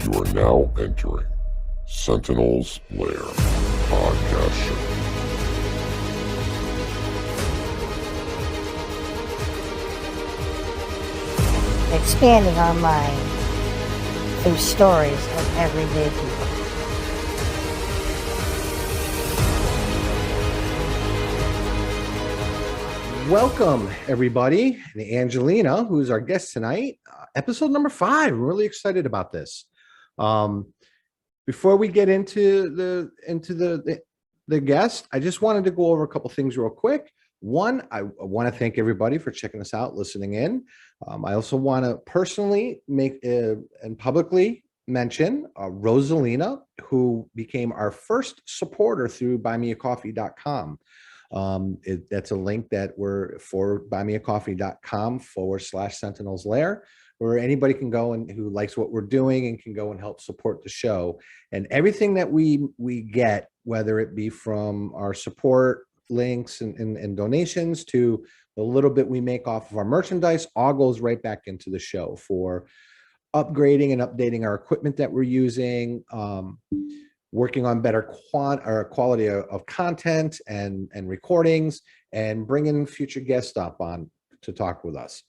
You are now entering Sentinel's Lair podcast show. Expanding our mind through stories of everyday people. Welcome, everybody, and Angelina, who's our guest tonight. Episode number 5. I'm really excited about this. Before we get into the guest, I just wanted to go over a couple things real quick. One, I want to thank everybody for checking us out, listening in. I also want to personally make and publicly mention Rosalina, who became our first supporter through buymeacoffee.com. That's a link that we're for buymeacoffee.com/Sentinel's Lair, where anybody can go and who likes what we're doing and can go and help support the show. And everything that we get, whether it be from our support links and donations to the little bit we make off of our merchandise, all goes right back into the show for upgrading and updating our equipment that we're using, working on better quality of content and recordings, and bringing future guests up on to talk with us.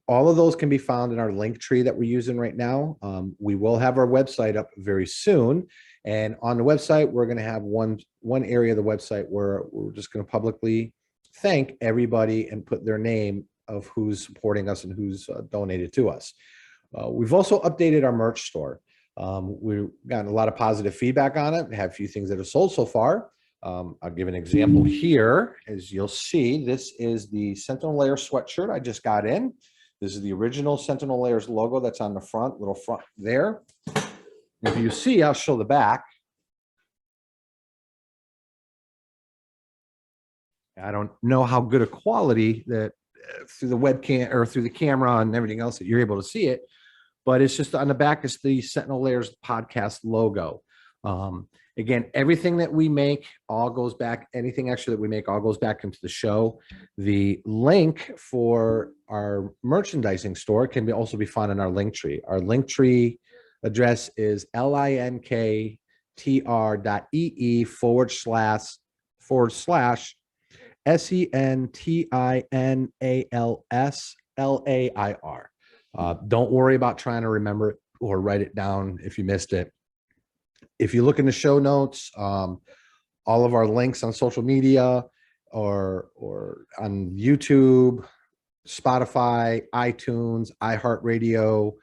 All of those can be found in our link tree that we're using right now. We will have our website up very soon. And on the website, we're going to have one area of the website where we're just going to publicly thank everybody and put their name of who's supporting us and who's donated to us. We've also updated our merch store. We've gotten a lot of positive feedback on it. We have a few things that have sold so far. I'll give an example here. As you'll see, this is the Sentinel Lair sweatshirt I just got in. This is the original Sentinel Lairs logo that's on the front, little front there. If you see, I'll show the back. I don't know how good a quality that through the webcam or through the camera and everything else that you're able to see it, but it's just on the back is the Sentinel Lairs podcast logo. Again, everything that we make all goes back, anything extra that we make all goes back into the show. The link for our merchandising store can also be found in our link tree. Our link tree address is linktr.ee//SENTINALSLAIR. Don't worry about trying to remember it or write it down if you missed it. If you look in the show notes, all of our links on social media or on YouTube, Spotify, iTunes, iHeartRadio,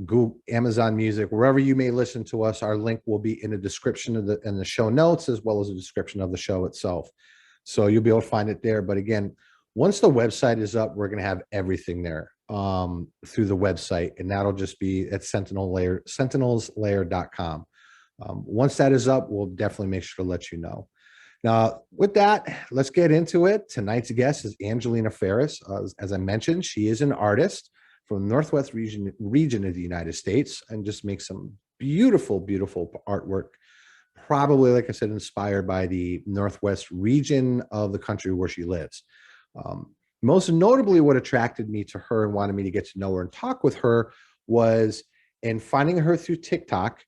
Google, Amazon Music, wherever you may listen to us, our link will be in the description of in the show notes, as well as the description of the show itself. So you'll be able to find it there. But again, once the website is up, we're going to have everything there through the website, and that'll just be at sentinelslair.com. Once that is up, we'll definitely make sure to let you know. Now, with that, let's get into it. Tonight's guest is Angelina Ferris. As I mentioned, she is an artist from the Northwest region of the United States and just makes some beautiful, beautiful artwork. Probably, like I said, inspired by the Northwest region of the country where she lives. Most notably, what attracted me to her and wanted me to get to know her and talk with her was in finding her through TikTok.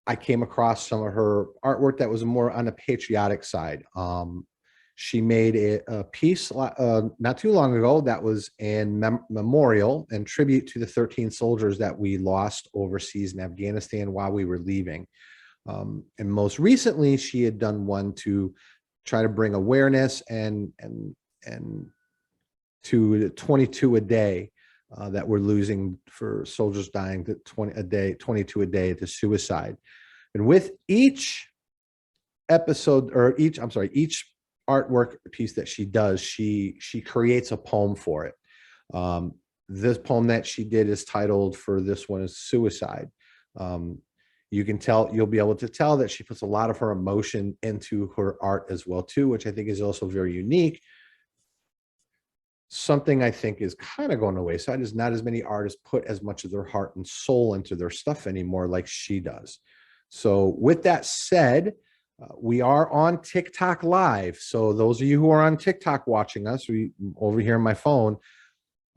I came across some of her artwork that was more on the patriotic side. She made a piece not too long ago that was in memorial and tribute to the 13 soldiers that we lost overseas in Afghanistan while we were leaving. And most recently, she had done one to try to bring awareness and to the 22 a day that we're losing for soldiers dying to 22 a day to suicide. And with each episode or each artwork piece that she does, she creates a poem for it. This poem that she did is titled for this one is Suicide. You'll be able to tell that she puts a lot of her emotion into her art as well too, which I think is also very unique. Something I think is kind of going away. So is not as many artists put as much of their heart and soul into their stuff anymore like she does. So with that said, we are on TikTok live. So those of you who are on TikTok watching us, over here on my phone,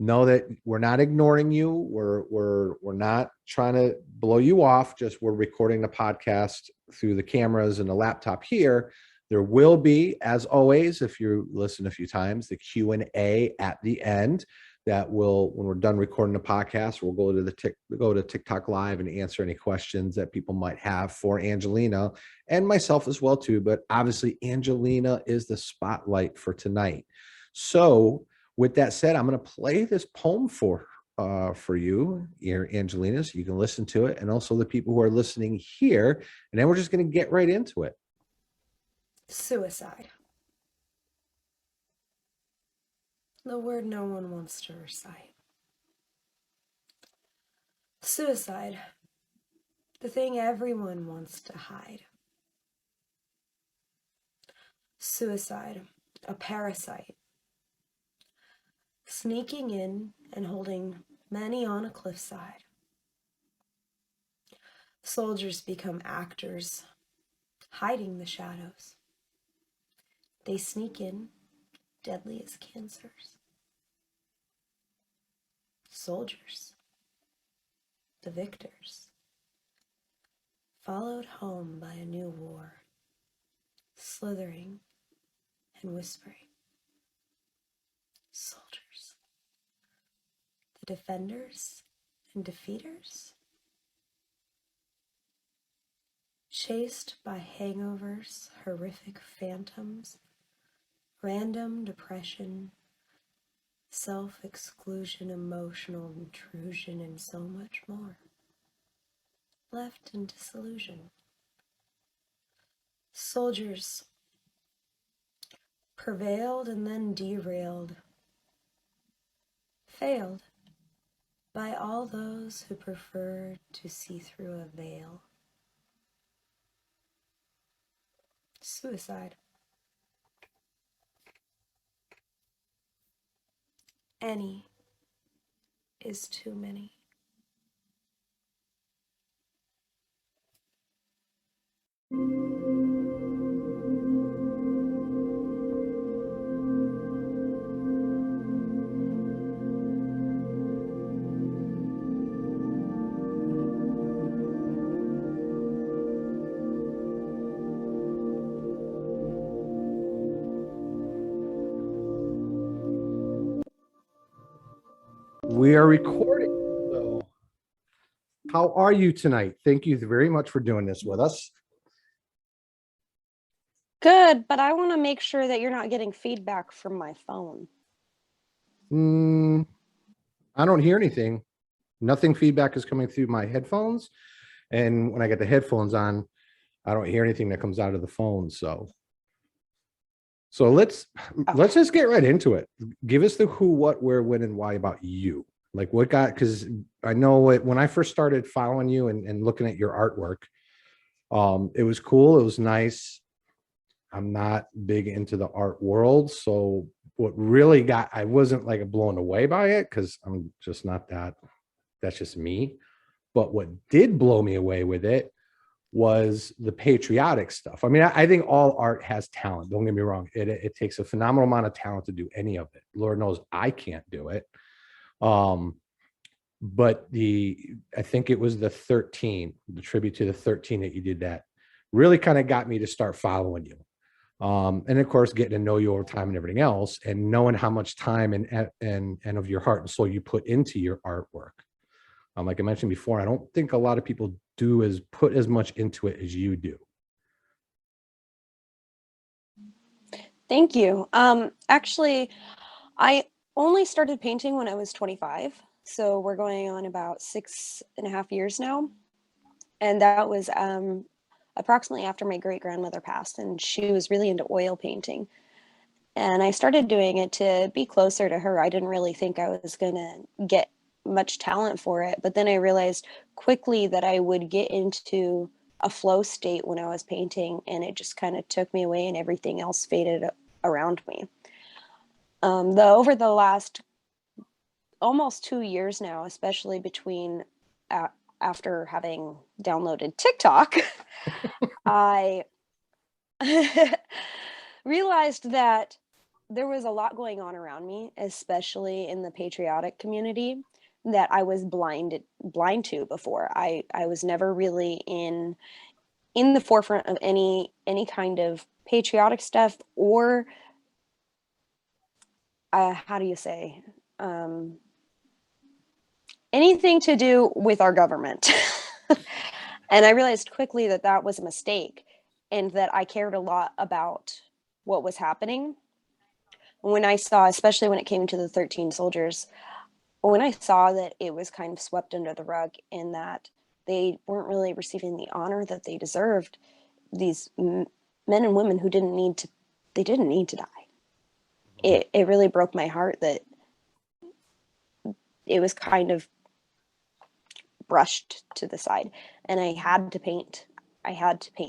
know that we're not ignoring you. We're not trying to blow you off. Just we're recording the podcast through the cameras and the laptop here. There will be, as always, if you listen a few times, the Q&A at the end that will, when we're done recording the podcast, we'll go to TikTok Live and answer any questions that people might have for Angelina and myself as well too. But obviously Angelina is the spotlight for tonight. So with that said, I'm going to play this poem for you, Angelina, so you can listen to it, and also the people who are listening here. And then we're just going to get right into it. Suicide. The word no one wants to recite. Suicide. The thing everyone wants to hide. Suicide. A parasite. Sneaking in and holding many on a cliffside. Soldiers become actors, hiding the shadows. They sneak in, deadly as cancers. Soldiers, the victors, followed home by a new war, slithering and whispering. Soldiers, the defenders and defeaters, chased by hangovers, horrific phantoms, random depression, self-exclusion, emotional intrusion, and so much more. Left in disillusion. Soldiers prevailed and then derailed, failed by all those who preferred to see through a veil. Suicide. Any is too many. We are recording. So how are you tonight? Thank you very much for doing this with us. Good, but I want to make sure that you're not getting feedback from my phone. I don't hear anything. Nothing feedback is coming through my headphones. And when I get the headphones on, I don't hear anything that comes out of the phone. So let's just get right into it. Give us the who, what, where, when, and why about you. Like what got, because I know it, when I first started following you and looking at your artwork, it was cool. It was nice. I'm not big into the art world. So what really got, I wasn't like blown away by it because I'm just not that, that's just me. But what did blow me away with it was the patriotic stuff. I mean, I think all art has talent. Don't get me wrong. It takes a phenomenal amount of talent to do any of it. Lord knows I can't do it. But I think it was the 13, the tribute to the 13 that you did that really kind of got me to start following you. And of course, getting to know you over time and everything else, and knowing how much time and of your heart and soul you put into your artwork. Like I mentioned before, I don't think a lot of people put as much into it as you do. Thank you. Actually, I only started painting when I was 25. So we're going on about 6.5 years now. And that was approximately after my great-grandmother passed, and she was really into oil painting. And I started doing it to be closer to her. I didn't really think I was going to get much talent for it. But then I realized quickly that I would get into a flow state when I was painting, and it just kind of took me away and everything else faded around me. Over the last almost 2 years now, especially between after having downloaded TikTok, I realized that there was a lot going on around me, especially in the patriotic community, that I was blind to before. I was never really in the forefront of any kind of patriotic stuff, or how do you say, anything to do with our government. And I realized quickly that that was a mistake, and that I cared a lot about what was happening. When I saw, especially when it came to the 13 soldiers, when I saw that it was kind of swept under the rug and that they weren't really receiving the honor that they deserved, these men and women who they didn't need to die. It really broke my heart that it was kind of brushed to the side, and I had to paint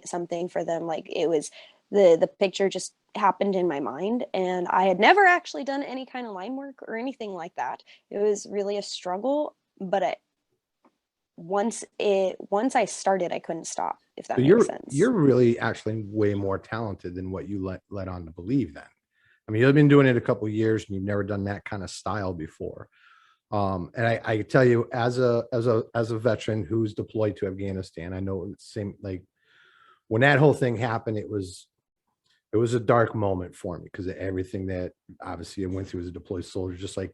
something for them. Like, it was the picture just happened in my mind, and I had never actually done any kind of line work or anything like that. It was really a struggle, but once I started, I couldn't stop, if that So makes sense. you're really actually way more talented than what you let on to believe then. I mean, you've been doing it a couple of years and you've never done that kind of style before. And I tell you, as a veteran who's deployed to Afghanistan, I know it's the same, like when that whole thing happened, it was a dark moment for me because of everything that obviously I went through as a deployed soldier, just like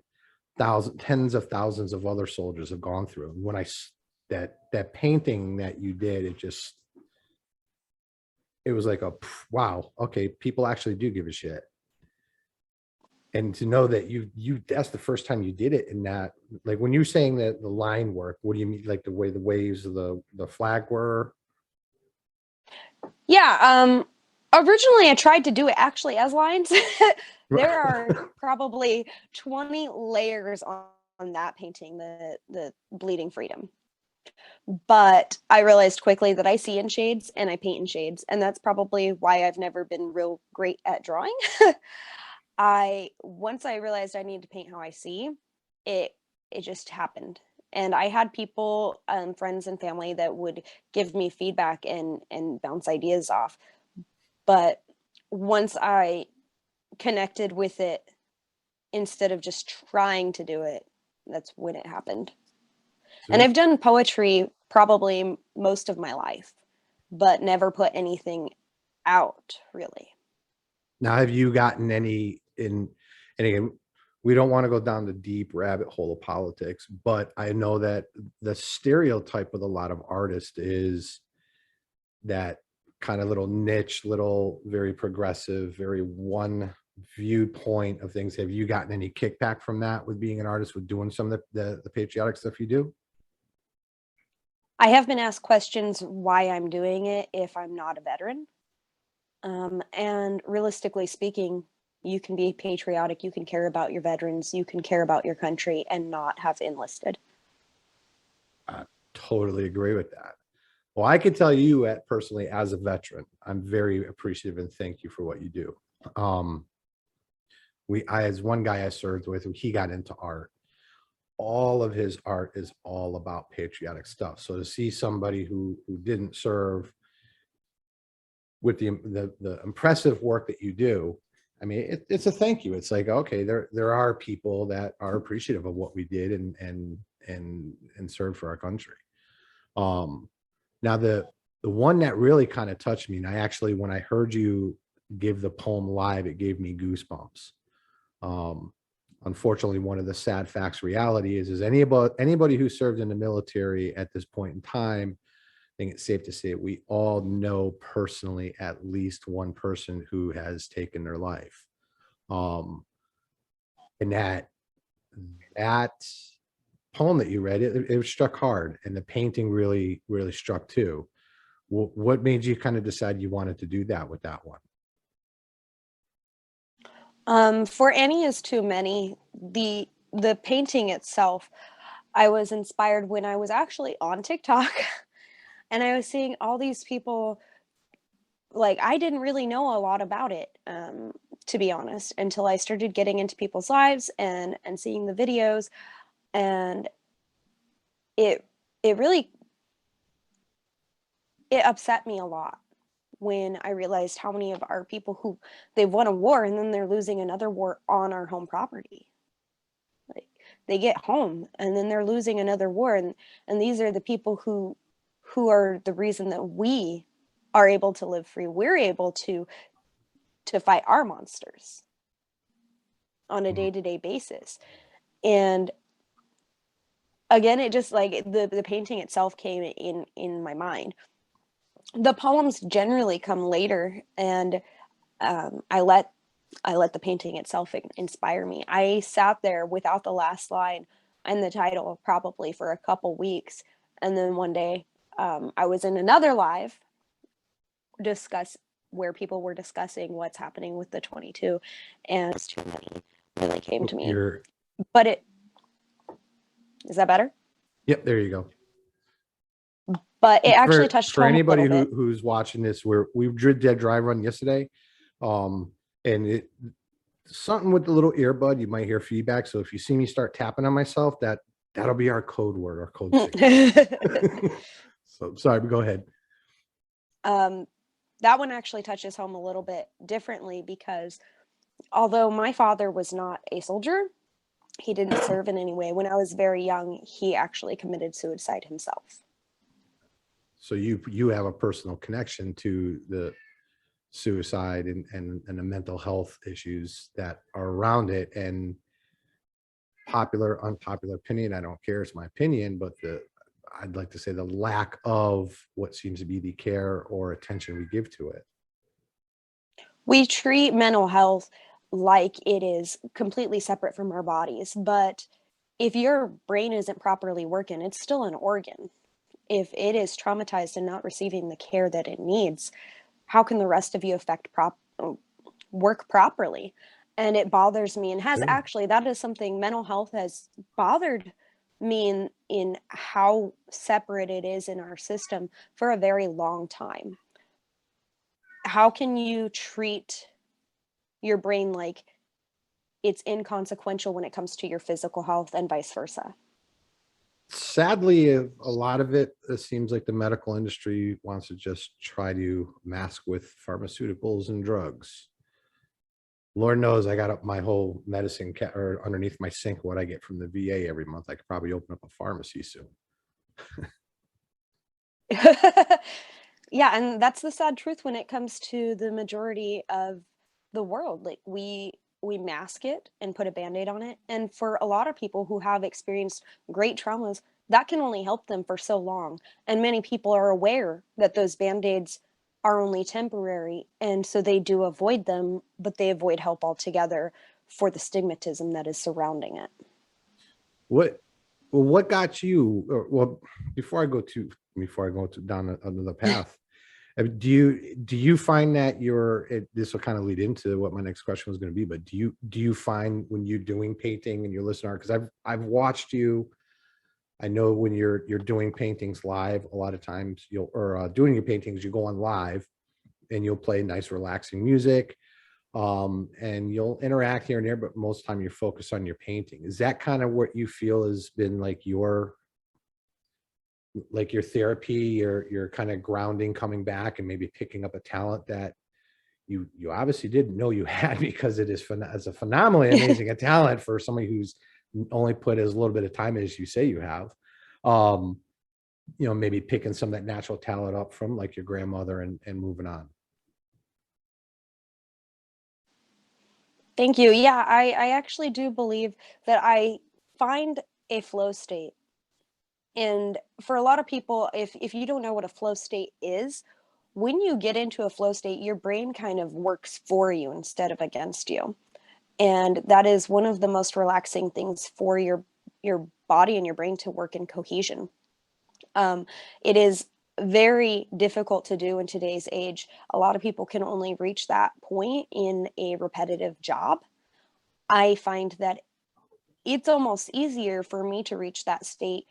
tens of thousands of other soldiers have gone through. And when that painting that you did, it was like wow, okay, people actually do give a shit. And to know that that's the first time you did it, and that, like, when you're saying that the line work, what do you mean? Like the way the waves of the flag were? Yeah. Originally I tried to do it actually as lines. There are probably 20 layers on that painting, the Bleeding Freedom. But I realized quickly that I see in shades and I paint in shades, and that's probably why I've never been real great at drawing. Once I realized I needed to paint how I see, it just happened. And I had people, friends and family, that would give me feedback and bounce ideas off. But once I connected with it, instead of just trying to do it, that's when it happened. And I've done poetry probably most of my life, but never put anything out, really. Now, have you gotten any and again, we don't want to go down the deep rabbit hole of politics, but I know that the stereotype with a lot of artists is that kind of little niche, little, very progressive, very one viewpoint of things. Have you gotten any kickback from that with being an artist, with doing some of the patriotic stuff you do? I have been asked questions why I'm doing it if I'm not a veteran. And realistically speaking, you can be patriotic, you can care about your veterans, you can care about your country and not have enlisted. I totally agree with that. Well, I can tell you personally, as a veteran, I'm very appreciative and thank you for what you do. As one guy I served with, he got into art. All of his art is all about patriotic stuff. So to see somebody who didn't serve with the impressive work that you do, I mean, it's a thank you. It's like, okay, there are people that are appreciative of what we did and served for our country. Now the one that really kind of touched me, and I actually, when I heard you give the poem live, it gave me goosebumps. Unfortunately, one of the sad facts, reality is anybody who served in the military at this point in time, I think it's safe to say we all know personally at least one person who has taken their life. And that poem that you read, it struck hard, and the painting really, really struck too. What made you kind of decide you wanted to do that with that one? For Any is Too Many, the painting itself, I was inspired when I was actually on TikTok and I was seeing all these people. Like, I didn't really know a lot about it, to be honest, until I started getting into people's lives and seeing the videos, and it really, it upset me a lot when I realized how many of our people who they've won a war and then they're losing another war on our home property. Like they get home and then they're losing another war, and these are the people who are the reason that we are able to live free. We're able to fight our monsters on a day-to-day basis. And again, it just like the painting itself came in my mind. The poems generally come later, and I let the painting itself inspire me. I sat there without the last line and the title probably for a couple weeks, and then one day I was in another live where people were discussing what's happening with the 22, and it's too many really came to me. But it is that better? Yep, there you go. But it actually touched for home anybody a little bit. who's watching this. We did that dry run yesterday, and it something with the little earbud. You might hear feedback. So if you see me start tapping on myself, that'll be our code word, our code signal. So sorry, but go ahead. That one actually touches home a little bit differently because although my father was not a soldier, he didn't serve in any way. When I was very young, he actually committed suicide himself. So you have a personal connection to the suicide and the mental health issues that are around it, and popular, unpopular opinion, I don't care, it's my opinion, but I'd like to say the lack of what seems to be the care or attention we give to it. We treat mental health like it is completely separate from our bodies, but if your brain isn't properly working, it's still an organ. If it is traumatized and not receiving the care that it needs, how can the rest of you work properly? And it bothers me, and has actually, that is something, mental health has bothered me in how separate it is in our system for a very long time. How can you treat your brain like it's inconsequential when it comes to your physical health and vice versa? Sadly, a lot of it seems like the medical industry wants to just try to mask with pharmaceuticals and drugs. Lord knows I got up my whole medicine or underneath my sink what I get from the VA every month. I could probably open up a pharmacy soon. Yeah, and that's the sad truth when it comes to the majority of the world. Like we mask it and put a band-aid on it. And for a lot of people who have experienced great traumas, that can only help them for so long. And many people are aware that those band-aids are only temporary, and so they do avoid them, but they avoid help altogether for the stigmatism that is surrounding it. What got you, well, before I go down another path, do you find that this will kind of lead into what my next question was going to be, but do you find when you're doing painting and you're listening, because I've watched you, I know when you're doing paintings live, a lot of times doing your paintings, you go on live and you'll play nice relaxing music, and you'll interact here and there, but most of the time you're focused on your painting. Is that kind of what you feel has been like your therapy, your kind of grounding, coming back and maybe picking up a talent that you obviously didn't know you had, because it's a phenomenally amazing a talent for somebody who's only put as little bit of time as you say you have. Maybe picking some of that natural talent up from like your grandmother and moving on. Thank you. Yeah, I actually do believe that I find a flow state. And for a lot of people, if you don't know what a flow state is, when you get into a flow state, your brain kind of works for you instead of against you. And that is one of the most relaxing things for your body and your brain to work in cohesion. It is very difficult to do in today's age. A lot of people can only reach that point in a repetitive job. I find that it's almost easier for me to reach that state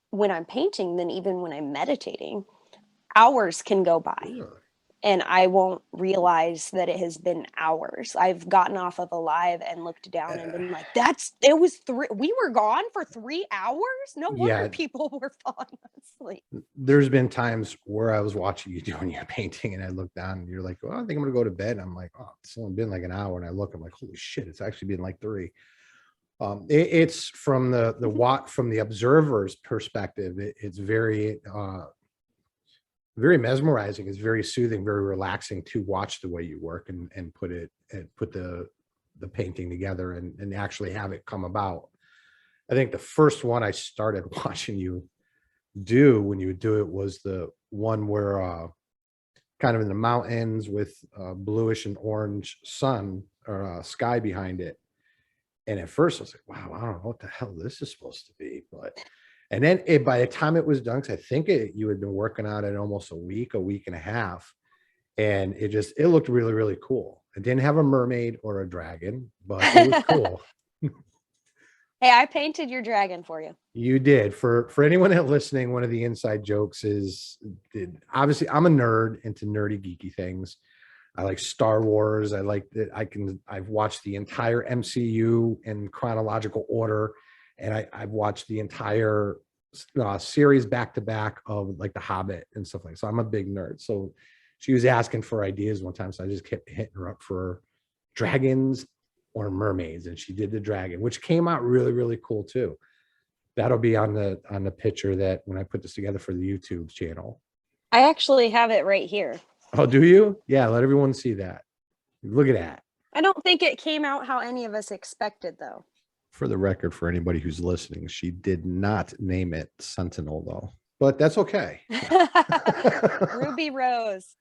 when I'm painting than even when I'm meditating. Hours can go by. Yeah. and I won't realize that it has been hours. I've gotten off of a live and looked down and been like, it was we were gone for 3 hours? No Yeah. wonder people were falling asleep. There's been times where I was watching you doing your painting and I look down and you're like, well, I think I'm gonna go to bed. And I'm like, oh, it's only been like an hour. And I look, I'm like, holy shit, it's actually been like 3. It's from from the observer's perspective. It's very very mesmerizing. It's very soothing, very relaxing to watch the way you work and put the painting together and actually have it come about. I think the first one I started watching you do when you would do it was the one where kind of in the mountains with bluish and orange sun or sky behind it. And at first I was like, wow, I don't know what the hell this is supposed to be. And then by the time it was done, because I think you had been working on it almost a week and a half. And it looked really, really cool. It didn't have a mermaid or a dragon, but it was cool. Hey, I painted your dragon for you. You did. For anyone that listening, one of the inside jokes is, obviously I'm a nerd into nerdy, geeky things. I like Star Wars. I like that I've watched the entire MCU in chronological order. And I've watched the entire series back to back of like The Hobbit and stuff like that. So I'm a big nerd. So she was asking for ideas one time. So I just kept hitting her up for dragons or mermaids. And she did the dragon, which came out really, really cool too. That'll be on the picture that when I put this together for the YouTube channel. I actually have it right here. Oh, do you? Yeah, let everyone see that. Look at that. I don't think it came out how any of us expected, though. For the record, for anybody who's listening, she did not name it Sentinel, though. But that's okay. Ruby Rose.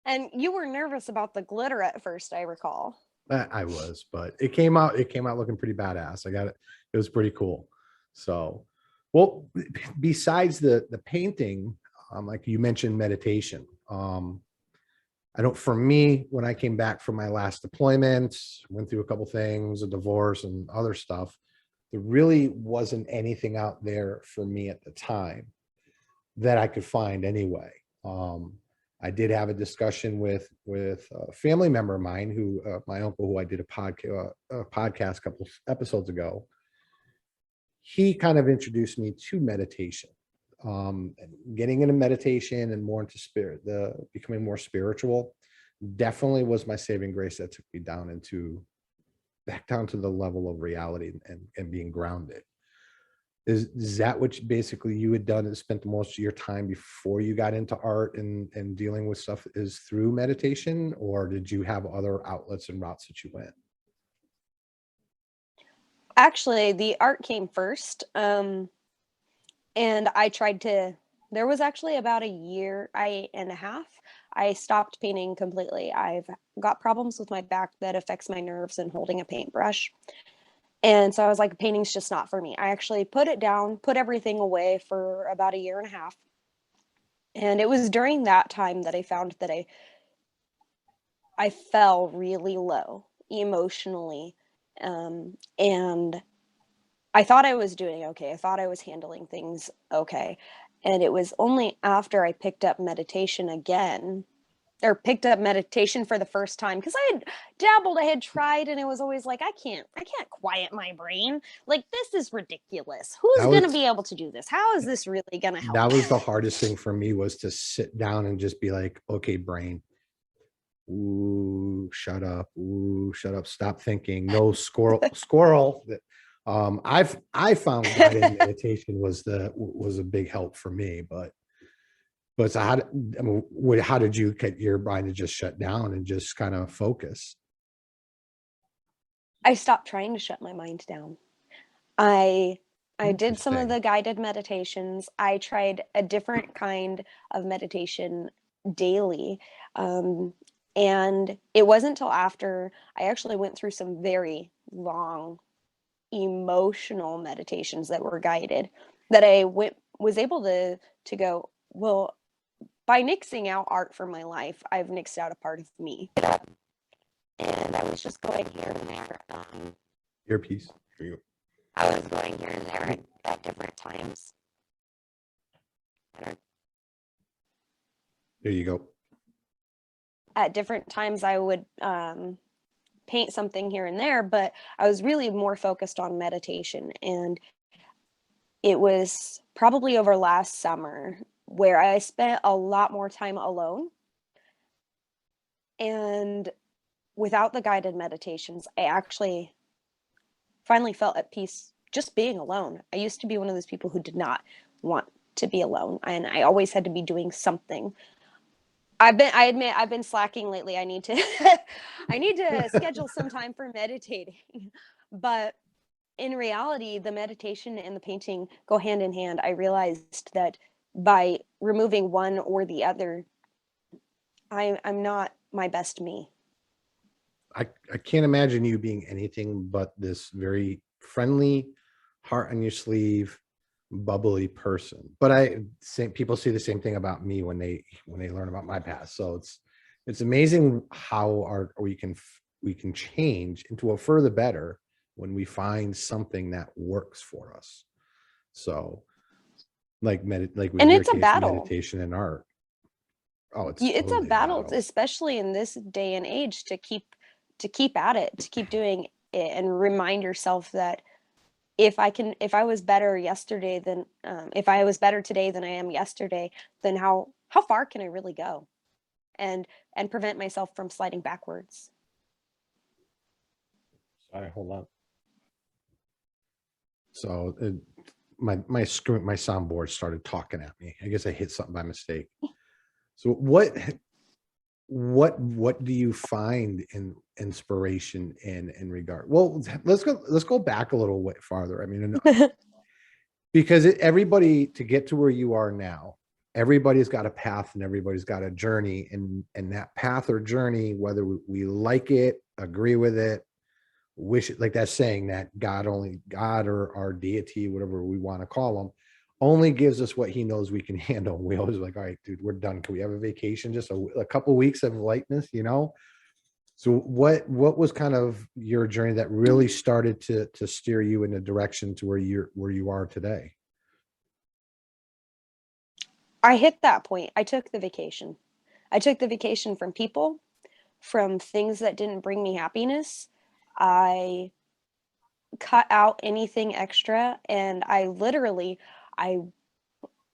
And you were nervous about the glitter at first, I recall. I was, but it came out looking pretty badass. I got it. It was pretty cool. So, well, besides the painting, like you mentioned meditation. For me, when I came back from my last deployment, went through a couple things, a divorce and other stuff, there really wasn't anything out there for me at the time that I could find anyway. I did have a discussion with a family member of mine who, my uncle, who I did a podcast a couple episodes ago. He kind of introduced me to meditation, getting into meditation and more into becoming more spiritual definitely was my saving grace that took me back down to the level of reality and being grounded. Is that what basically you had done and spent most of your time before you got into art and dealing with stuff is through meditation, or did you have other outlets and routes that you went? Actually, the art came first. And I tried there was actually about a year and a half. I stopped painting completely. I've got problems with my back that affects my nerves and holding a paintbrush. And so I was like, painting's just not for me. I actually put it down, put everything away for about a year and a half. And it was during that time that I found that I fell really low emotionally. And I thought I was doing okay. I thought I was handling things okay. And it was only after I picked up meditation again, or picked up meditation for the first time, because I had dabbled, I had tried, and it was always like, I can't quiet my brain. Like, this is ridiculous. Who's going to be able to do this? How is this really going to help? That was the hardest thing for me, was to sit down and just be like, okay, brain, ooh, shut up, stop thinking, no squirrel. I found guided meditation was a big help for me, but so how did you get your mind to just shut down and just kind of focus? I stopped trying to shut my mind down. I did some of the guided meditations. I tried a different kind of meditation daily. And it wasn't until after I actually went through some very long emotional meditations that were guided that I was able to go, well, by nixing out art from my life, I've nixed out a part of me. And I was just going here and there. Earpiece for you. I was going here and there at different times. There you go. at different times I would paint something here and there, but I was really more focused on meditation. And it was probably over last summer where I spent a lot more time alone. And without the guided meditations, I actually finally felt at peace just being alone. I used to be one of those people who did not want to be alone, and I always had to be doing something. I admit I've been slacking lately. I need to I need to schedule some time for meditating. But in reality, the meditation and the painting go hand in hand. I realized that by removing one or the other, I'm not my best me. I can't imagine you being anything but this very friendly, heart on your sleeve, bubbly person. But people see the same thing about me when they learn about my past. So it's amazing how we can change into a further better when we find something that works for us. So like with And your it's a case, battle. meditation and art. Oh, it's It's totally a battle, especially in this day and age, to keep at it, to keep doing it, and remind yourself that if I was better yesterday than if I was better today than I am yesterday, then how far can I really go, and prevent myself from sliding backwards. Sorry, hold on. So my soundboard started talking at me. I guess I hit something by mistake. So what do you find in inspiration in regard? Well, let's go back a little bit farther. I mean, because everybody, to get to where you are now, everybody's got a path and everybody's got a journey, and that path or journey, whether we like it, agree with it, wish it, like that saying that God or our deity, whatever we want to call them, only gives us what he knows we can handle. We always like, all right, dude, we're done. Can we have a vacation? Just a couple of weeks of lightness, So what was kind of your journey that really started to steer you in a direction to where you are today? I hit that point. I took the vacation. I took the vacation from people, from things that didn't bring me happiness. I cut out anything extra, and I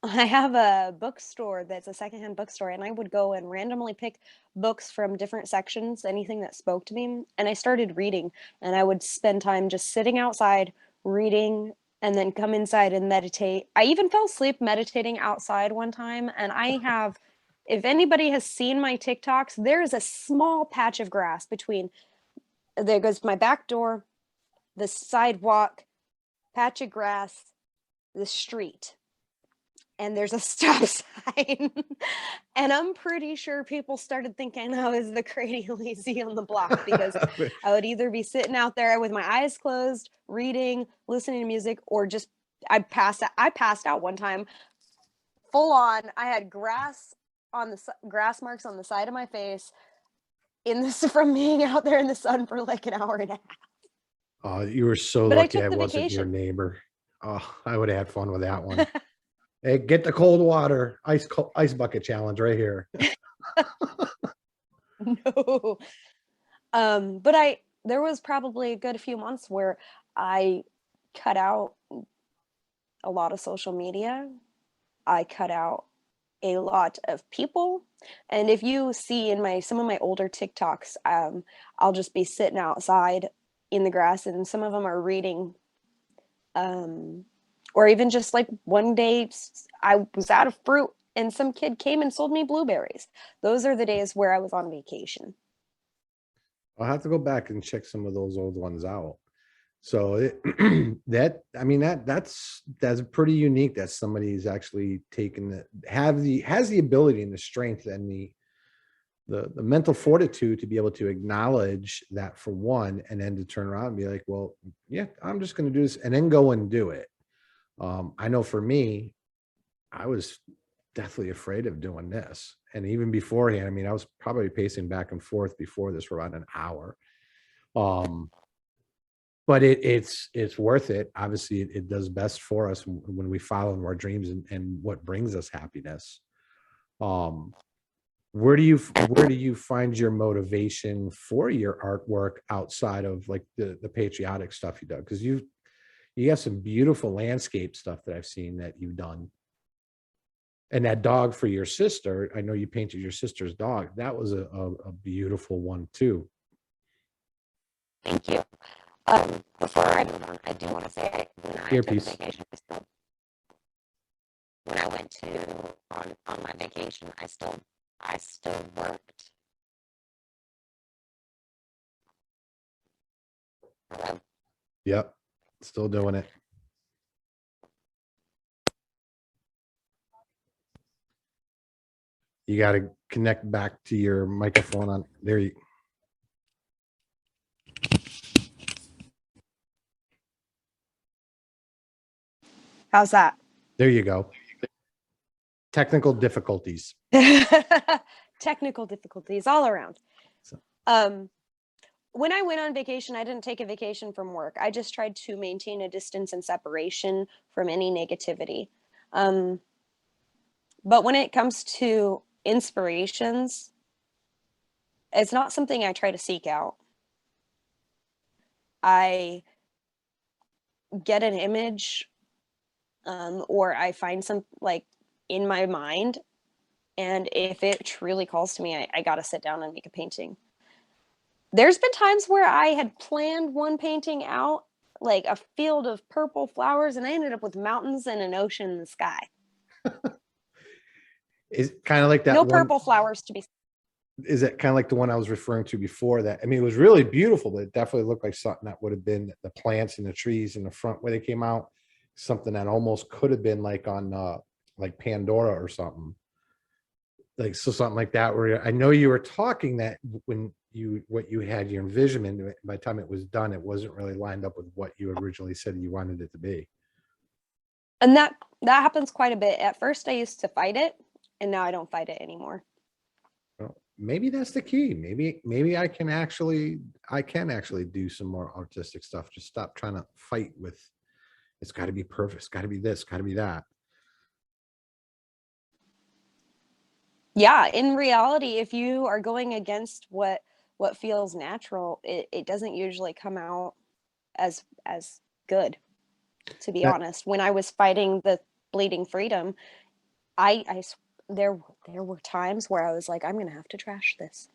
have a bookstore that's a secondhand bookstore, and I would go and randomly pick books from different sections, anything that spoke to me, and I started reading, and I would spend time just sitting outside reading and then come inside and meditate. I even fell asleep meditating outside one time, and if anybody has seen my TikToks, there is a small patch of grass between, there goes my back door, the sidewalk, patch of grass, the street, and there's a stop sign. And I'm pretty sure people started thinking I was the crazy lazy on the block, because I would either be sitting out there with my eyes closed, reading, listening to music, or just I passed out one time full on. I had grass marks on the side of my face from being out there in the sun for like an hour and a half. Oh, you were so But I lucky took I the wasn't your vacation. neighbor. Oh, I would have had fun with that one. Hey, get the cold water ice bucket challenge right here. No. But there was probably a good few months where I cut out a lot of social media. I cut out a lot of people. And if you see in some of my older TikToks, I'll just be sitting outside in the grass, and some of them are reading. Or even just like one day I was out of fruit and some kid came and sold me blueberries. Those are the days where I was on vacation. I'll have to go back and check some of those old ones out. So that's pretty unique that somebody's actually has the ability and the strength and the mental fortitude to be able to acknowledge that, for one, and then to turn around and be like, well, yeah, I'm just going to do this, and then go and do it. I know for me, I was deathly afraid of doing this. And even beforehand, I mean, I was probably pacing back and forth before this for about an hour. But it's worth it. Obviously, it does best for us when we follow our dreams and what brings us happiness. where do you find your motivation for your artwork outside of like the patriotic stuff you do? Because you have some beautiful landscape stuff that I've seen that you've done. And that dog for your sister, I know you painted your sister's dog. That was a beautiful one too. Thank you. Before I move on, I do want to say when I took a Earpiece. vacation, when I went on my vacation, I still worked. Hello? Yep. Still doing it. You got to connect back to your microphone on there. How's that? There you go. Technical difficulties. Technical difficulties all around. So- When I went on vacation, I didn't take a vacation from work. I just tried to maintain a distance and separation from any negativity. But when it comes to inspirations, it's not something I try to seek out. I get an image, or I find some like in my mind, and if it truly calls to me, I got to sit down and make a painting. There's been times where I had planned one painting out, like a field of purple flowers, and I ended up with mountains and an ocean in the sky. Is kind of like that No one, purple flowers to be. is it kind of like the one I was referring to before that? I mean, it was really beautiful, but it definitely looked like something that would have been the plants and the trees in the front where they came out. Something that almost could have been like on like Pandora or something. Like, so something like that, where I know you were talking that when what you had your envisionment, by the time it was done, it wasn't really lined up with what you originally said you wanted it to be. And that happens quite a bit. At first I used to fight it, and now I don't fight it anymore. Well, maybe that's the key. Maybe I can actually do some more artistic stuff. Just stop trying to fight with it's got to be perfect, it's got to be this, got to be that. Yeah, in reality, if you are going against what feels natural, it doesn't usually come out as good, to be honest. When I was fighting the bleeding freedom, there were times where I was like, I'm gonna have to trash this.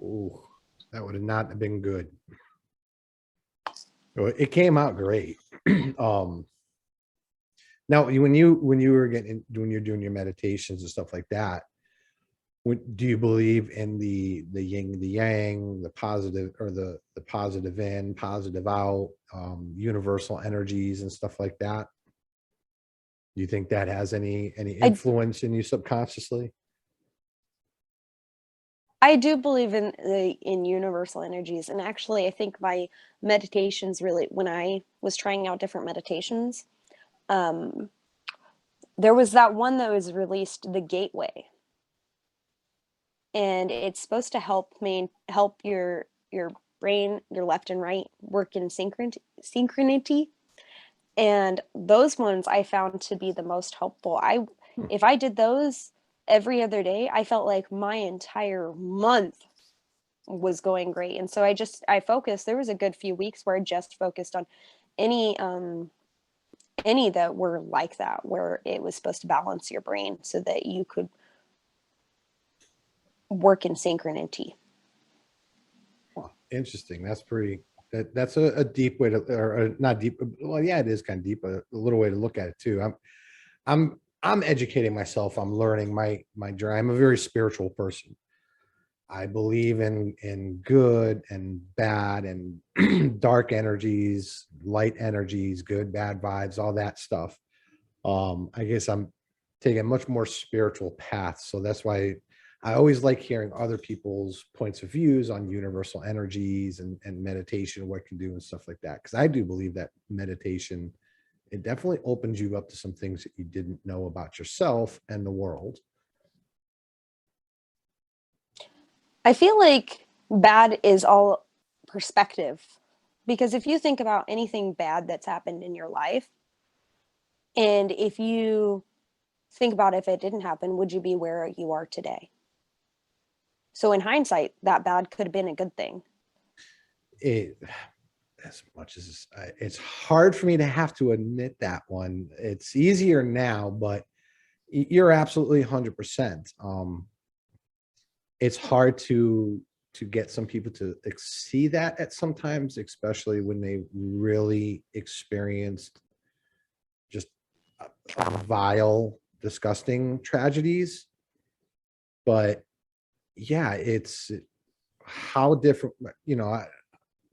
Oh, that would have not been good. Well, it came out great. Now, when you're doing your meditations and stuff like that, do you believe in the yin, the yang, the positive or the positive in, positive out, universal energies and stuff like that? Do you think that has any influence in you subconsciously? I do believe in universal energies, and actually, I think my meditations really, when I was trying out different meditations, there was that one that was released, the Gateway, and it's supposed to help your brain, your left and right, work in synchronity. And those ones I found to be the most helpful. If I did those every other day, I felt like my entire month was going great. And so I focused. There was a good few weeks where I just focused on any that were like that, where it was supposed to balance your brain so that you could work in synchronity. Well, interesting. That's pretty. That's a deep way to, or not deep. Well, yeah, it is kind of deep, but a little way to look at it too. I'm educating myself. I'm learning my journey. I'm a very spiritual person. I believe in good and bad and dark energies, light energies, good, bad vibes, all that stuff. I guess I'm taking a much more spiritual path. So that's why I always like hearing other people's points of views on universal energies and meditation, what it can do and stuff like that. Because I do believe that meditation, it definitely opens you up to some things that you didn't know about yourself and the world. I feel like bad is all perspective, because if you think about anything bad that's happened in your life, and if you think about if it didn't happen, would you be where you are today? So in hindsight, that bad could have been a good thing. It, as much as it's hard for me to have to admit that one. It's easier now, but you're absolutely 100%. It's hard to get some people to see that at sometimes, especially when they really experienced just vile, disgusting tragedies. But yeah, it's how different,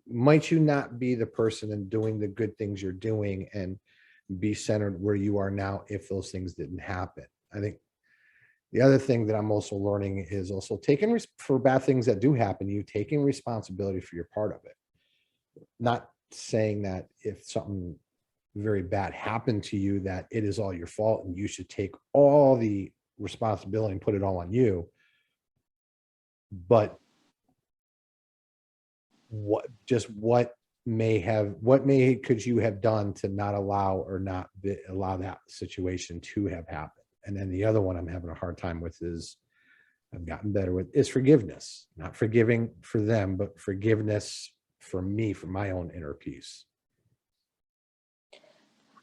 might you not be the person and doing the good things you're doing and be centered where you are now if those things didn't happen? I think the other thing that I'm also learning is also taking for bad things that do happen, you taking responsibility for your part of it. Not saying that if something very bad happened to you, that it is all your fault and you should take all the responsibility and put it all on you. But what could you have done to not allow or not allow that situation to have happened? And then the other one I'm having a hard time with is I've gotten better with is forgiveness, not forgiving for them, but forgiveness for me, for my own inner peace.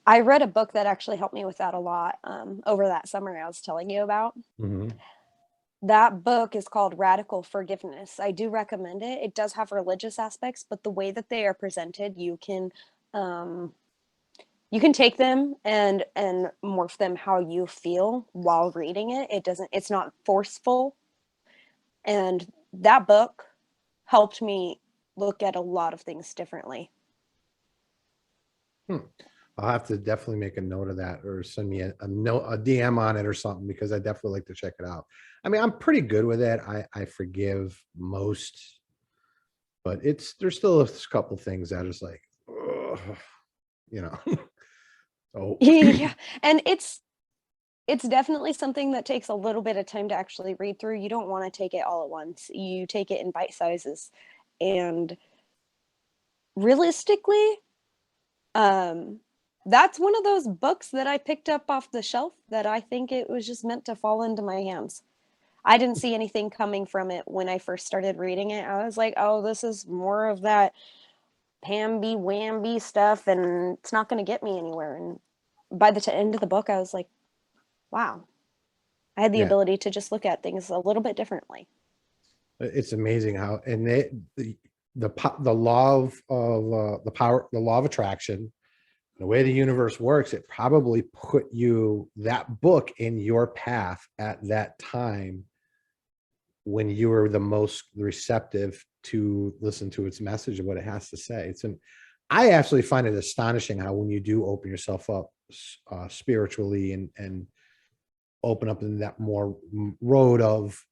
I read a book that actually helped me with that a lot over that summer I was telling you about. Mm-hmm. That book is called Radical Forgiveness. I do recommend it. It does have religious aspects, but the way that they are presented, you can take them and morph them how you feel while reading it. It's not forceful. And that book helped me look at a lot of things differently. I'll have to definitely make a note of that, or send me a note, a DM on it or something, because I definitely like to check it out. I mean, I'm pretty good with it. I forgive most, but there's still a couple things that is like, So Yeah, and it's definitely something that takes a little bit of time to actually read through. You don't want to take it all at once. You take it in bite sizes, and realistically, that's one of those books that I picked up off the shelf that I think it was just meant to fall into my hands. I didn't see anything coming from it when I first started reading it. I was like, oh, this is more of that pamby-wamby stuff, and it's not going to get me anywhere. And by the end of the book, I was like, wow, I had the yeah, ability to just look at things a little bit differently. it's amazing how, and the law of the law of attraction, the way the universe works, it probably put that book in your path at that time when you were the most receptive to listen to its message and what it has to say. I actually find it astonishing how when you do open yourself up spiritually and open up in that more road of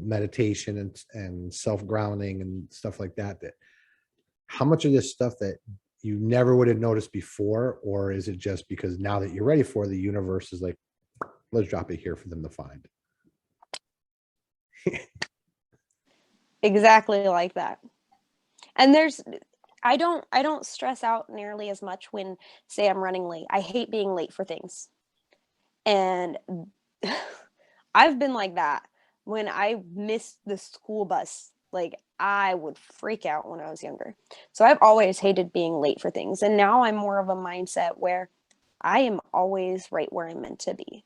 meditation and self-grounding and stuff like that, that how much of this stuff that you never would have noticed before, or is it just because now that you're ready for the universe is like, let's drop it here for them to find? Exactly like that. And I don't stress out nearly as much when, say, I'm running late. I hate being late for things. And I've been like that. When I missed the school bus, like I would freak out when I was younger. So I've always hated being late for things. And now I'm more of a mindset where I am always right where I'm meant to be.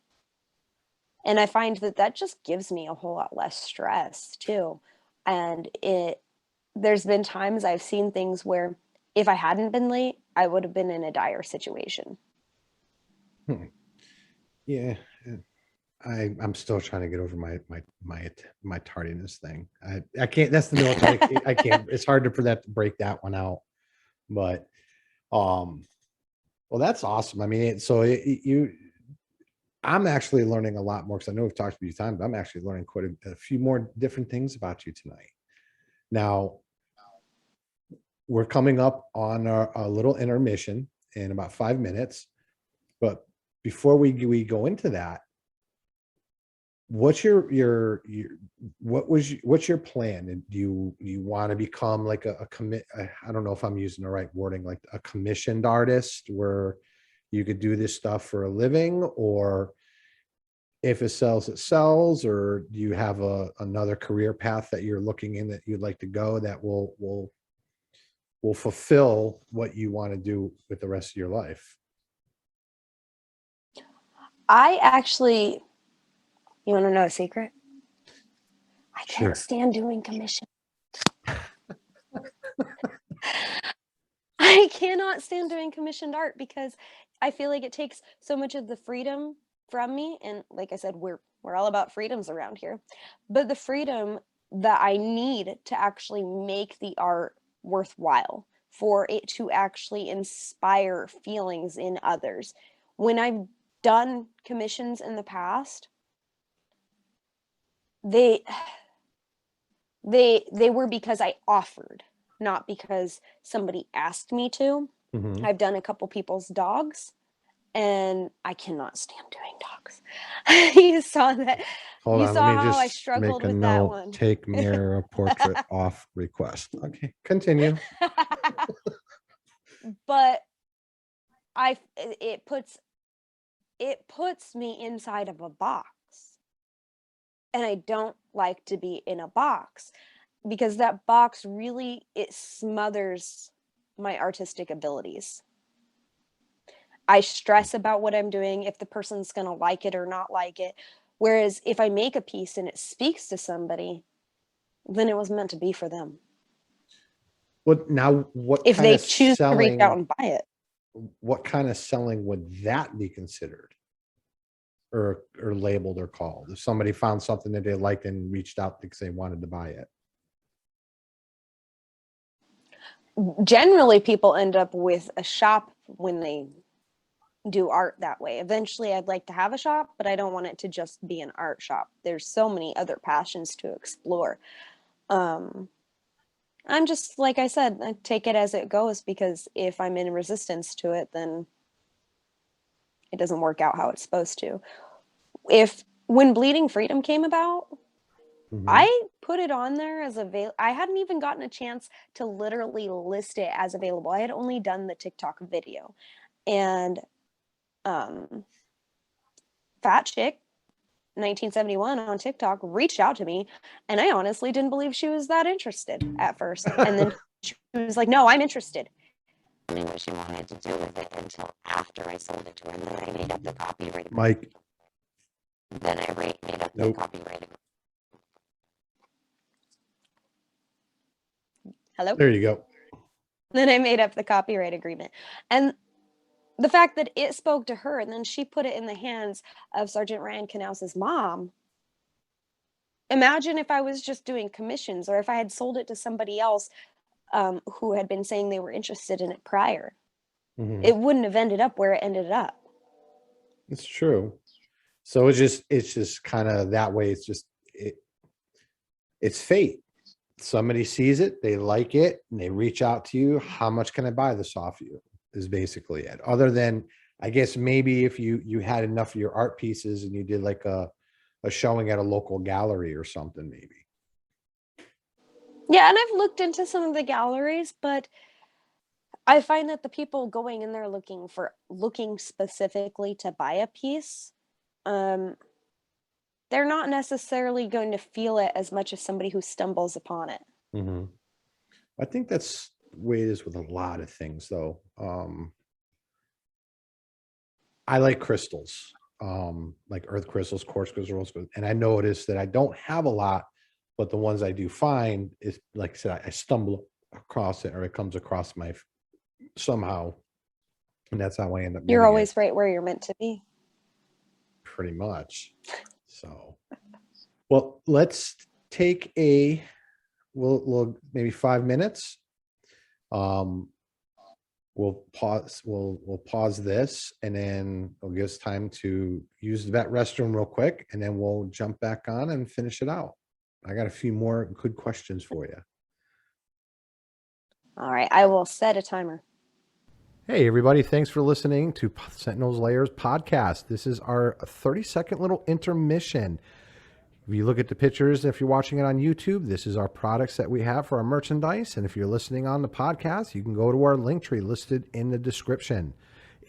And I find that just gives me a whole lot less stress too. And there's been times I've seen things where if I hadn't been late, I would have been in a dire situation. Yeah. I'm still trying to get over my tardiness thing. I can't, that's the military. I can't, it's hard for that to break that one out, but, well, that's awesome. I mean, I'm actually learning a lot more, because I know we've talked a few times, but I'm actually learning quite a few more different things about you tonight. Now, we're coming up on a little intermission in about 5 minutes, but before we go into that, what's your plan? And do you want to become like a commit? I don't know if I'm using the right wording, like a commissioned artist where you could do this stuff for a living, or if it sells, or do you have another career path that you're looking in that you'd like to go that will fulfill what you want to do with the rest of your life? I actually, you want to know a secret? I Sure. can't stand doing commission. I cannot stand doing commissioned art because I feel like it takes so much of the freedom from me. And like I said, we're all about freedoms around here. But the freedom that I need to actually make the art worthwhile, for it to actually inspire feelings in others. When I've done commissions in the past, they were because I offered, not because somebody asked me to. Mhm. I've done a couple people's dogs, and I cannot stand doing dogs. You saw that. Hold You on, saw let me how I just struggled make a with that note. one. Take mirror portrait off request. Okay, continue. But it puts me inside of a box. And I don't like to be in a box, because that box really, it smothers my artistic abilities. I stress about what I'm doing, if the person's going to like it or not like it. Whereas if I make a piece and it speaks to somebody, then it was meant to be for them. What If kind they of choose to reach out selling? and buy it. What kind of selling would that be considered, or labeled or called? If somebody found something that they liked and reached out because they wanted to buy it. Generally, people end up with a shop when they do art that way. Eventually, I'd like to have a shop, but I don't want it to just be an art shop. There's so many other passions to explore. I'm just, like I said, I take it as it goes, because if I'm in resistance to it, then it doesn't work out how it's supposed to. When Bleeding Freedom came about, Mhm. I put it on there as available. I hadn't even gotten a chance to literally list it as available. I had only done the TikTok video. And Fat Chick 1971 on TikTok reached out to me, and I honestly didn't believe she was that interested at first. And then she was like, "No, I'm interested." I knew what she wanted to do with it until after I sold it to her, and then I made up the copyright. Mike. Then I made up the copyright. Hello? There you go. Then I made up the copyright agreement. And the fact that it spoke to her, and then she put it in the hands of Sergeant Ryan Knauss's mom. Imagine if I was just doing commissions, or if I had sold it to somebody else who had been saying they were interested in it prior. Mhm. It wouldn't have ended up where it ended up. It's true. So it's just kind of that way. It's fate. Somebody sees it, they like it, and they reach out to you. How much can I buy this off you? Is basically it. Other than, I guess, maybe if you had enough of your art pieces and you did like a showing at a local gallery or something, maybe. Yeah, and I've looked into some of the galleries, but I find that the people going in there looking specifically to buy a piece, they're not necessarily going to feel it as much as somebody who stumbles upon it. Mm-hmm. I think that's the way it is with a lot of things, though. I like crystals, like earth crystals, quartz crystals, rose crystals, and I noticed that I don't have a lot, but the ones I do find is, like I said, I stumble across it, or it comes across my somehow, and that's how I end up. You're getting always it, right where you're meant to be. pretty much. So, well, let's take we'll maybe 5 minutes. We'll pause this, and then it'll give us time to use the vet restroom real quick, and then we'll jump back on and finish it out. I got a few more good questions for you. All right, I will set a timer. Hey, everybody. Thanks for listening to Sentinels Layers podcast. This is our 30-second little intermission. If you look at the pictures, if you're watching it on YouTube, this is our products that we have for our merchandise. And if you're listening on the podcast, you can go to our link tree listed in the description.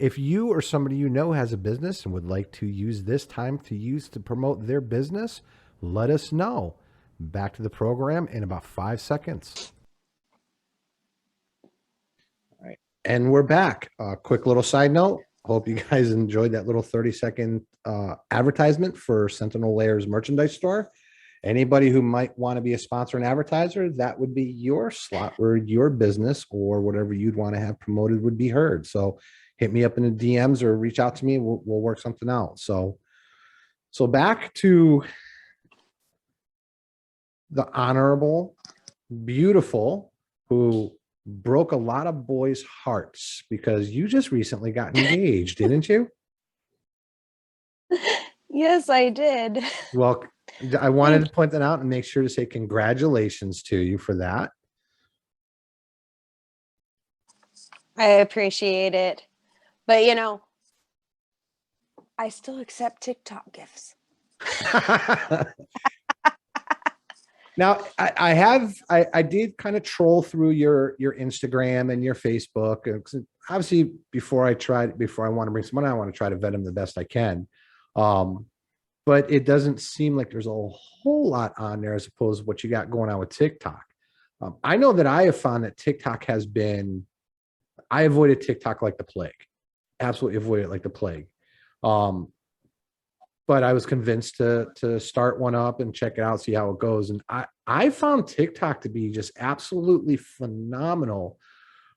if you or somebody you know has a business and would like to use this time to promote their business, let us know. Back to the program in about 5 seconds. All right. And we're back. Quick little side note. Hope you guys enjoyed that little 30-second advertisement for Sentinel Layers merchandise store. Anybody who might want to be a sponsor and advertiser, that would be your slot where your business or whatever you'd want to have promoted would be heard. So hit me up in the DMs or reach out to me. We'll work something out. So back to the honorable, beautiful, who broke a lot of boys' hearts because you just recently got engaged, didn't you? Yes, I did. Well, I wanted to point that out and make sure to say congratulations to you for that. I appreciate it. But, you know, I still accept TikTok gifts. Now, I did kind of troll through your Instagram and your Facebook. Obviously, before I want to bring someone, I want to try to vet them the best I can. But it doesn't seem like there's a whole lot on there as opposed to what you got going on with TikTok. I know that I have found that TikTok I avoided TikTok like the plague. Absolutely avoided it like the plague. But I was convinced to start one up and check it out, see how it goes. And I found TikTok to be just absolutely phenomenal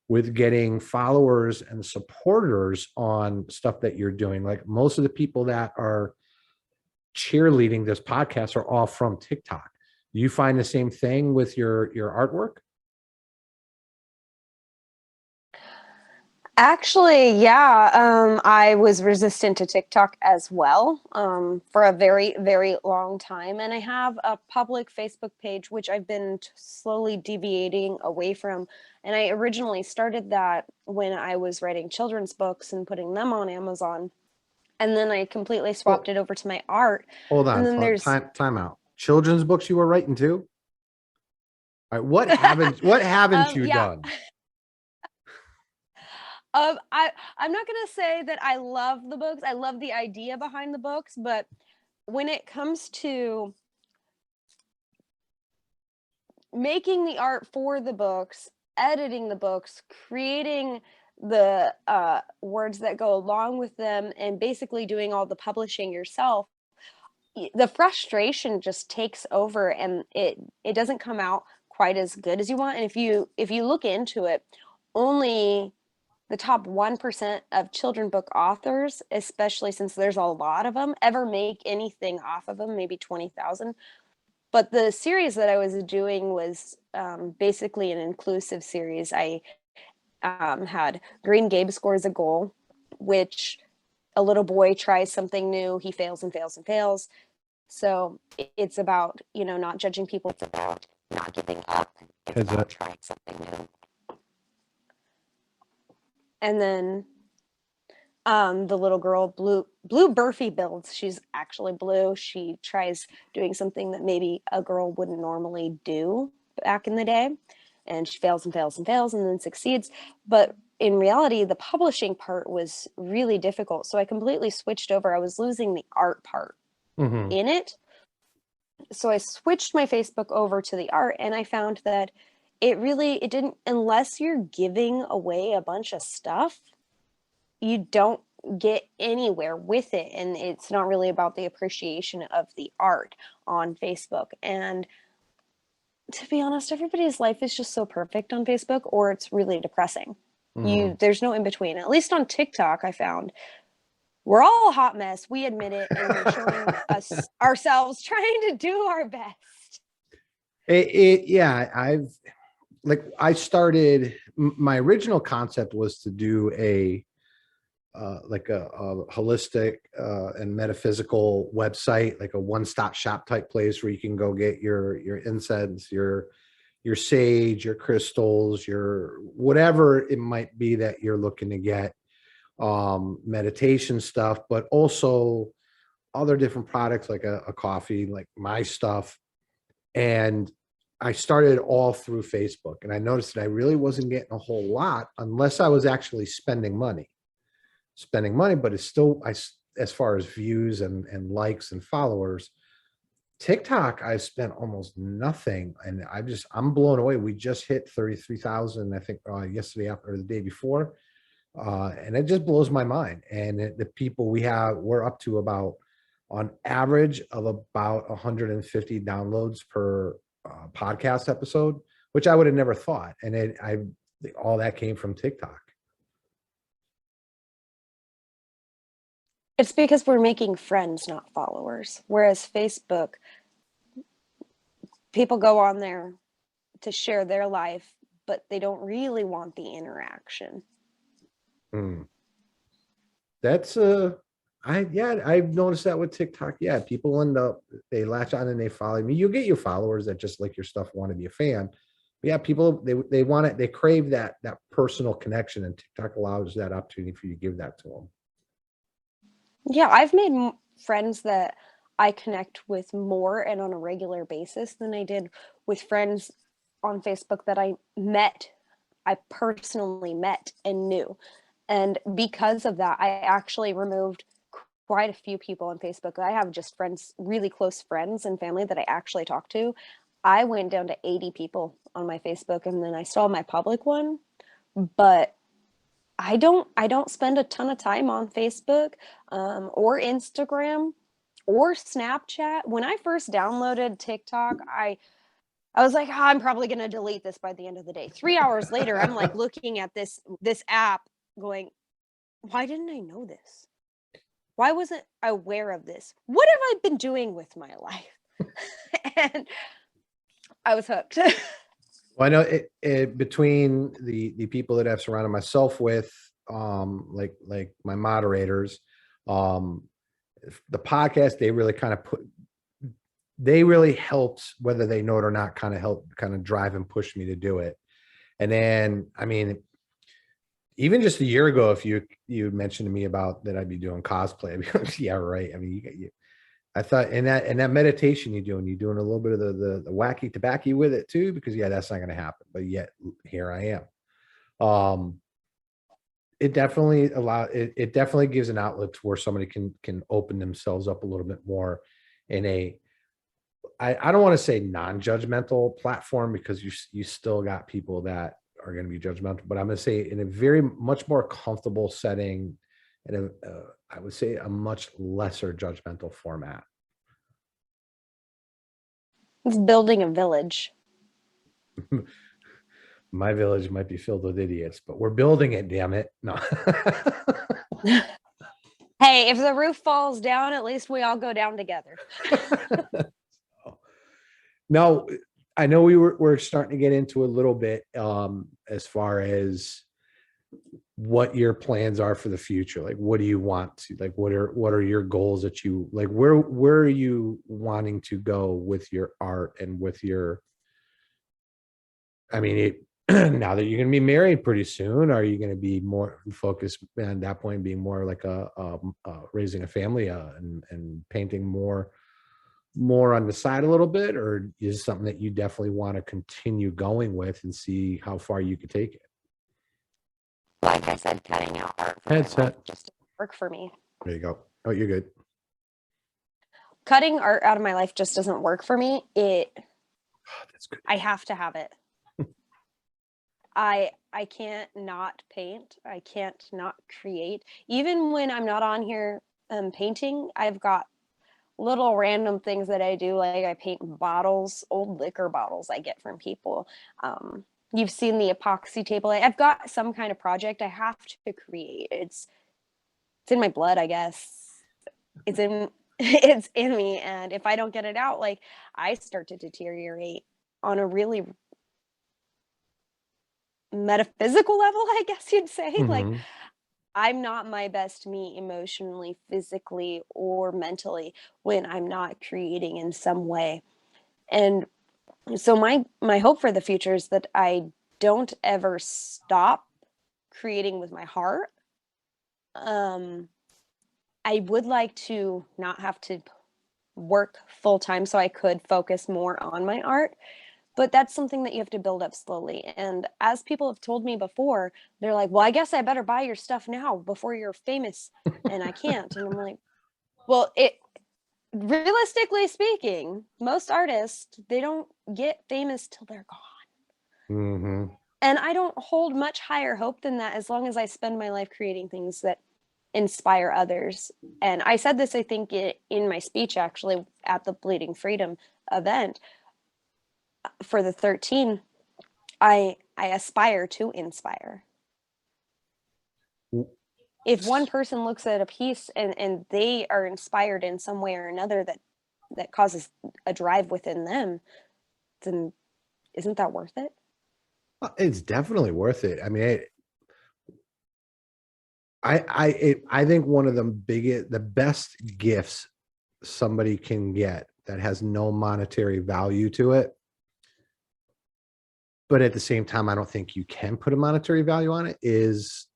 with getting followers and supporters on stuff that you're doing. Like most of the people that are cheerleading this podcast are all from TikTok. Do you find the same thing with your artwork? Actually, yeah. I was resistant to TikTok as well for a very, very long time. And I have a public Facebook page, which I've been slowly deviating away from. And I originally started that when I was writing children's books and putting them on Amazon. And then I completely swapped it over to my art. Hold And on, then there's time out. Children's books you were writing too? All right, what haven't you done? I'm not gonna say that I love the books. I love the idea behind the books, but when it comes to making the art for the books, editing the books, creating the words that go along with them, and basically doing all the publishing yourself, the frustration just takes over, and it doesn't come out quite as good as you want. And if you look into it, only the top 1% of children book authors, especially since there's a lot of them, ever make anything off of them, maybe 20,000. But the series that I was doing was basically an inclusive series. I had Green Gabe Scores a Goal, which a little boy tries something new, he fails and fails and fails. So it's about, not judging people. It's about not giving up. It's about trying something new. And then the little girl, Blue Burfy builds. She's actually blue. She tries doing something that maybe a girl wouldn't normally do back in the day. And she fails and fails and fails and then succeeds. But in reality, the publishing part was really difficult. So I completely switched over. I was losing the art part in it. So I switched my Facebook over to the art, and I found that it didn't, unless you're giving away a bunch of stuff, you don't get anywhere with it. And it's not really about the appreciation of the art on Facebook. And to be honest, everybody's life is just so perfect on Facebook, or it's really depressing. There's no in between. At least on TikTok, I found we're all a hot mess. We admit it, and we're showing ourselves trying to do our best. I started, my original concept was to do a holistic and metaphysical website, like a one-stop shop type place where you can go get your incense, your sage, your crystals, your whatever it might be that you're looking to get, meditation stuff, but also other different products like a coffee, like my stuff. And I started all through Facebook, and I noticed that I really wasn't getting a whole lot unless I was actually spending money. spending money, but it's still, as far as views and likes and followers, TikTok, I spent almost nothing, and I'm blown away. We just hit 33,000, I think, yesterday or the day before, and it just blows my mind. And the people we're up to about, on average, of about 150 downloads per podcast episode, which I would have never thought. And all that came from TikTok. It's because we're making friends, not followers. Whereas Facebook, people go on there to share their life, but they don't really want the interaction. That's I've noticed that with TikTok. Yeah, people they latch on and they follow me. You get your followers that just like your stuff, want to be a fan. But yeah, people, they want it, they crave that personal connection, and TikTok allows that opportunity for you to give that to them. Yeah, I've made friends that I connect with more and on a regular basis than I did with friends on Facebook that I personally met and knew. And because of that, I actually removed quite a few people on Facebook. I have just friends, really close friends and family that I actually talk to. I went down to 80 people on my Facebook, and then I still have my public one, but I don't spend a ton of time on Facebook or Instagram or Snapchat. When I first downloaded TikTok, I was like, I'm probably going to delete this by the end of the day. 3 hours later, I'm like looking at this app going, why didn't I know this? Why wasn't I aware of this? What have I been doing with my life? And I was hooked. Well, I know it between the people that I've surrounded myself with, like my moderators, the podcast, they really helped, whether they know it or not, kind of drive and push me to do it. And then, I mean, even just a year ago, if you mentioned to me about that I'd be doing cosplay, I'd be like, yeah, right. I mean, I thought, and that meditation you're doing a little bit of the wacky tobacco with it too, because yeah, that's not going to happen. But yet here I am. It definitely it definitely gives an outlet to where somebody can open themselves up a little bit more in I don't want to say non-judgmental platform, because you still got people that are going to be judgmental, but I'm going to say in a very much more comfortable setting, and I would say a much lesser judgmental format. It's building a village. My village might be filled with idiots, but we're building it, damn it. No. Hey, if the roof falls down, at least we all go down together. No, I know we're starting to get into a little bit as far as what your plans are for the future. Like, what do you want to, like, what are your goals that you like, where are you wanting to go with your art and with your, I mean, now that you're going to be married pretty soon, are you going to be more focused at that point, being more like raising a family and painting more on the side a little bit, or is it something that you definitely want to continue going with and see how far you could take it? Like I said, cutting out art from my life Headset. Just work for me. There you go. Oh, you're good. Cutting art out of my life just doesn't work for me. That's good. I have to have it. I can't not paint. I can't not create. Even when I'm not on here painting, I've got little random things that I do. Like I paint bottles, old liquor bottles I get from people. You've seen the epoxy table. I've got some kind of project I have to create. It's in my blood, I guess. It's in me. And if I don't get it out, like I start to deteriorate on a really metaphysical level, I guess you'd say. Mm-hmm. Like I'm not my best me emotionally, physically, or mentally when I'm not creating in some way. And so my hope for the future is that I don't ever stop creating with my heart. I would like to not have to work full time so I could focus more on my art. but that's something that you have to build up slowly. And as people have told me before, they're like, well, I guess I better buy your stuff now before you're famous. And I can't. And I'm like, well, realistically speaking, most artists, they don't get famous till they're gone. Mm-hmm. And I don't hold much higher hope than that, as long as I spend my life creating things that inspire others. And I said this, I think, in my speech, actually, at the Bleeding Freedom event for the 13. I aspire to inspire. If one person looks at a piece and they are inspired in some way or another that causes a drive within them, then isn't that worth it? It's definitely worth it. I mean, I think one of the best gifts somebody can get that has no monetary value to it, but at the same time, I don't think you can put a monetary value on it, is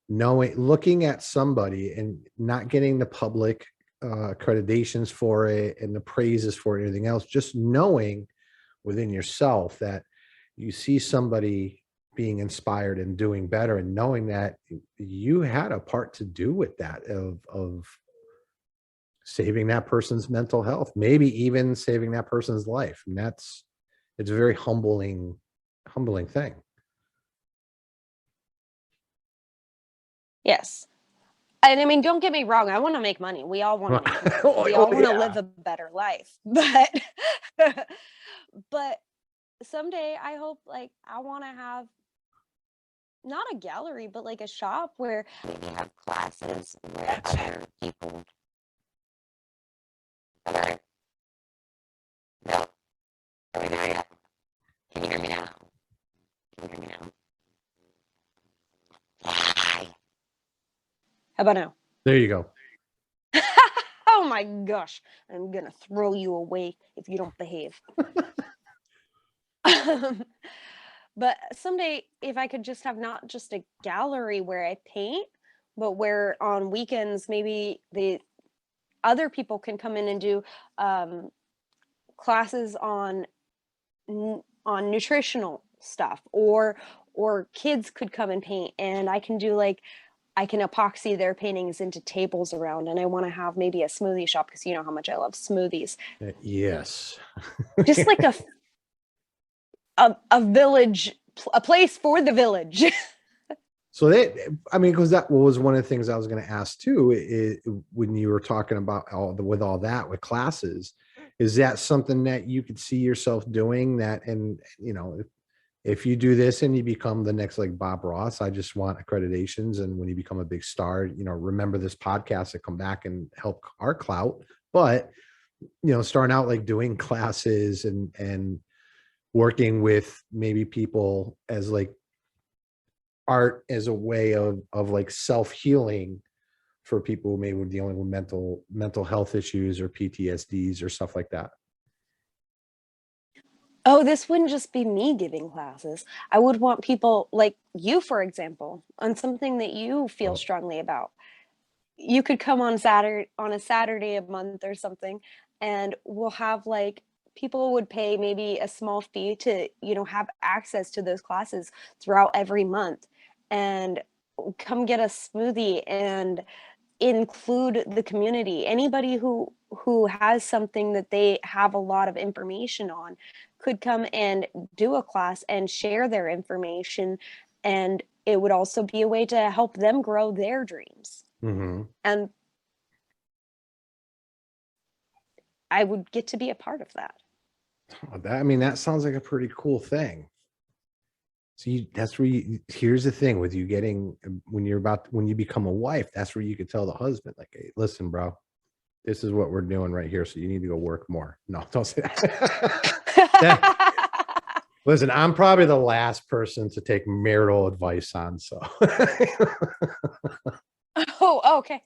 looking at somebody and not getting the public accreditations for it and the praises for it and everything else, just knowing within yourself that you see somebody being inspired and doing better, and knowing that you had a part to do with that, of saving that person's mental health, maybe even saving that person's life. And it's a very humbling thing. Yes. And I mean, don't get me wrong, I want to make money. We all want to make money. We all want to live a better life. But but someday I hope, like, I want to have not a gallery, but like a shop where maybe have classes where other people that are, no, are we there yet? Can you hear me now? Can you hear me now? Hi. how about now? There you go. Oh my gosh, I'm gonna throw you away if you don't behave. But someday, if I could just have not just a gallery where I paint, but where on weekends maybe the other people can come in and do classes on nutritional stuff, or kids could come and paint, and I can do, like, I can epoxy their paintings into tables around, and I want to have maybe a smoothie shop, because you know how much I love smoothies. Yes. Just like a village, a place for the village. So because that was one of the things I was going to ask too, when you were talking about with classes, is that something that you could see yourself doing that? And, if you do this and you become the next, like, Bob Ross, I just want accreditations. And when you become a big star, remember this podcast to come back and help our clout. But, starting out, like, doing classes and working with maybe people as, like, art as a way of like self-healing for people who maybe were dealing with mental health issues or PTSDs or stuff like that. Oh, this wouldn't just be me giving classes. I would want people like you, for example, on something that you feel strongly about. You could come on a Saturday a month or something, and we'll have, like, people would pay maybe a small fee to, have access to those classes throughout every month, and come get a smoothie and include the community. Anybody who has something that they have a lot of information on could come and do a class and share their information, and it would also be a way to help them grow their dreams. Mm-hmm. And I would get to be a part of that. That sounds like a pretty cool thing. So here's the thing with you getting, when you become a wife, that's where you could tell the husband, like, hey, listen, bro, this is what we're doing right here. So you need to go work more. No, don't say that. Listen, I'm probably the last person to take marital advice on. So. Oh, okay.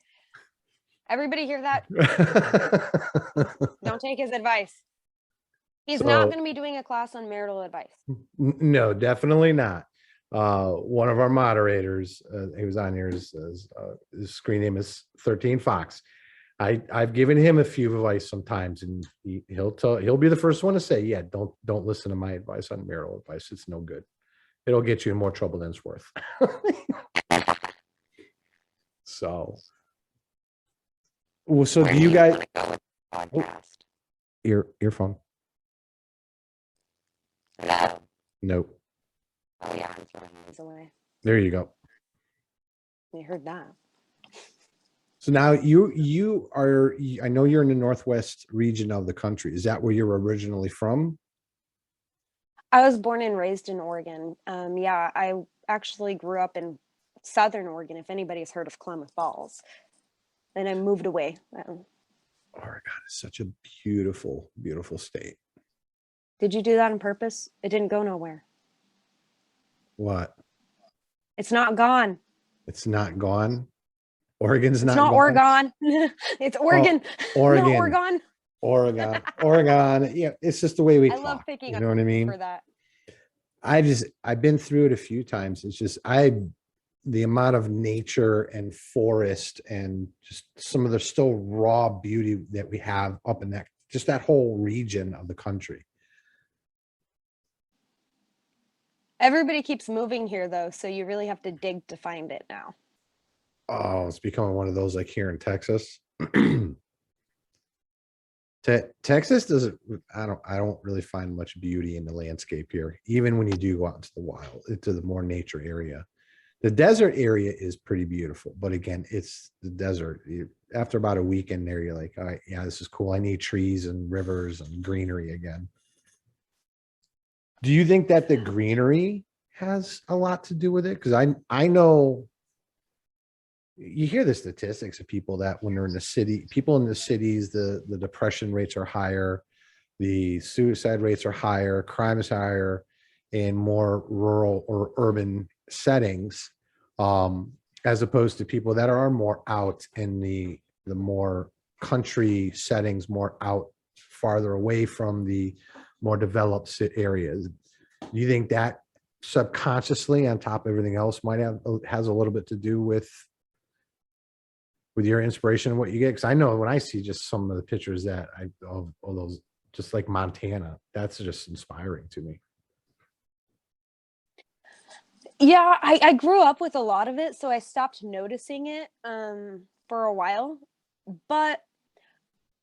Everybody hear that? Don't take his advice. He's not going to be doing a class on marital advice. No, definitely not. One of our moderators, he was on here, his screen name is 13 Fox. I've given him a few advice sometimes, and he'll be the first one to say, yeah, don't listen to my advice on marital advice. It's no good. It'll get you in more trouble than it's worth. So, well, so Where do you you guys wanna go with the podcast? earphone? Hello? Nope. Oh yeah, I'm throwing It's away. There you go. You heard that. So now you are, I know you're in the northwest region of the country. Is that where you're originally from? I was born and raised in Oregon. Yeah, I actually grew up in Southern Oregon, if anybody's heard of Klamath Falls. Then I moved away. Oregon is such a beautiful, beautiful state. Did you do that on purpose? It didn't go nowhere. What? It's not gone. It's not gone. Oregon's It's not not gone. Oregon. It's Oregon. Oregon. Not Oregon. Oregon. Yeah, it's just the way we I talk. love picking You on know what I people mean? for that. I've been through it a few times. It's just the amount of nature and forest and just some of the still raw beauty that we have up in that whole region of the country. Everybody keeps moving here though, so you really have to dig to find it now. Oh, it's becoming one of those like here in Texas. Texas doesn't, I don't really find much beauty in the landscape here, even when you do go out into the wild, into the more nature area. The desert area is pretty beautiful, but again, it's the desert. After about a week in there, you're like, all right, yeah, this is cool. I need trees and rivers and greenery again. Do you think that the greenery has a lot to do with it? Because I know you hear the statistics of people that when they're in the city, people in the cities, the depression rates are higher, the suicide rates are higher, crime is higher in more rural or urban settings, as opposed to people that are more out in the more country settings, more out farther away from the more developed areas. Do you think that subconsciously, on top of everything else, has a little bit to do with your inspiration and what you get? Because I know when I see just some of the pictures that of those, just like Montana, that's just inspiring to me. Yeah, I grew up with a lot of it, so I stopped noticing it for a while. But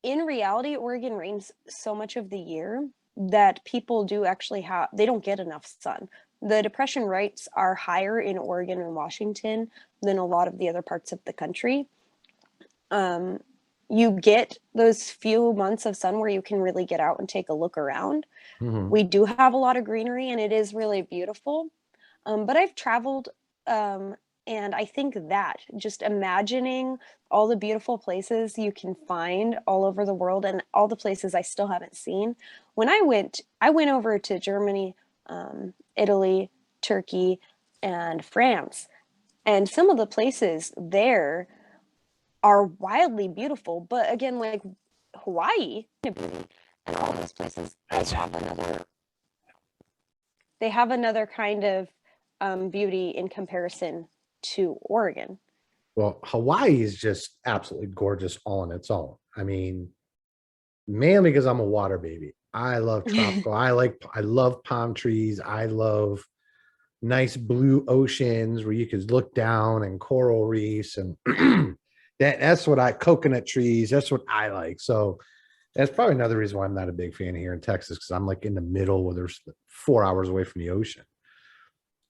in reality, Oregon rains so much of the year that people do actually they don't get enough sun. The depression rates are higher in Oregon and Washington than a lot of the other parts of the country. You get those few months of sun where you can really get out and take a look around. Mhm. We do have a lot of greenery and it is really beautiful. But I've traveled, and I think that just imagining all the beautiful places you can find all over the world and all the places I still haven't seen. When I went over to Germany, Italy, Turkey, and France, and some of the places there are wildly beautiful. But again, like Hawaii, And all those places they have another kind of beauty in comparison to Oregon. Well, Hawaii is just absolutely gorgeous all on its own. I mean, mainly because I'm a water baby. I love tropical. I love palm trees. I love nice blue oceans where you could look down and coral reefs and that's what coconut trees. That's what I like. So that's probably another reason why I'm not a big fan here in Texas, because I'm like in the middle where there's 4 hours away from the ocean.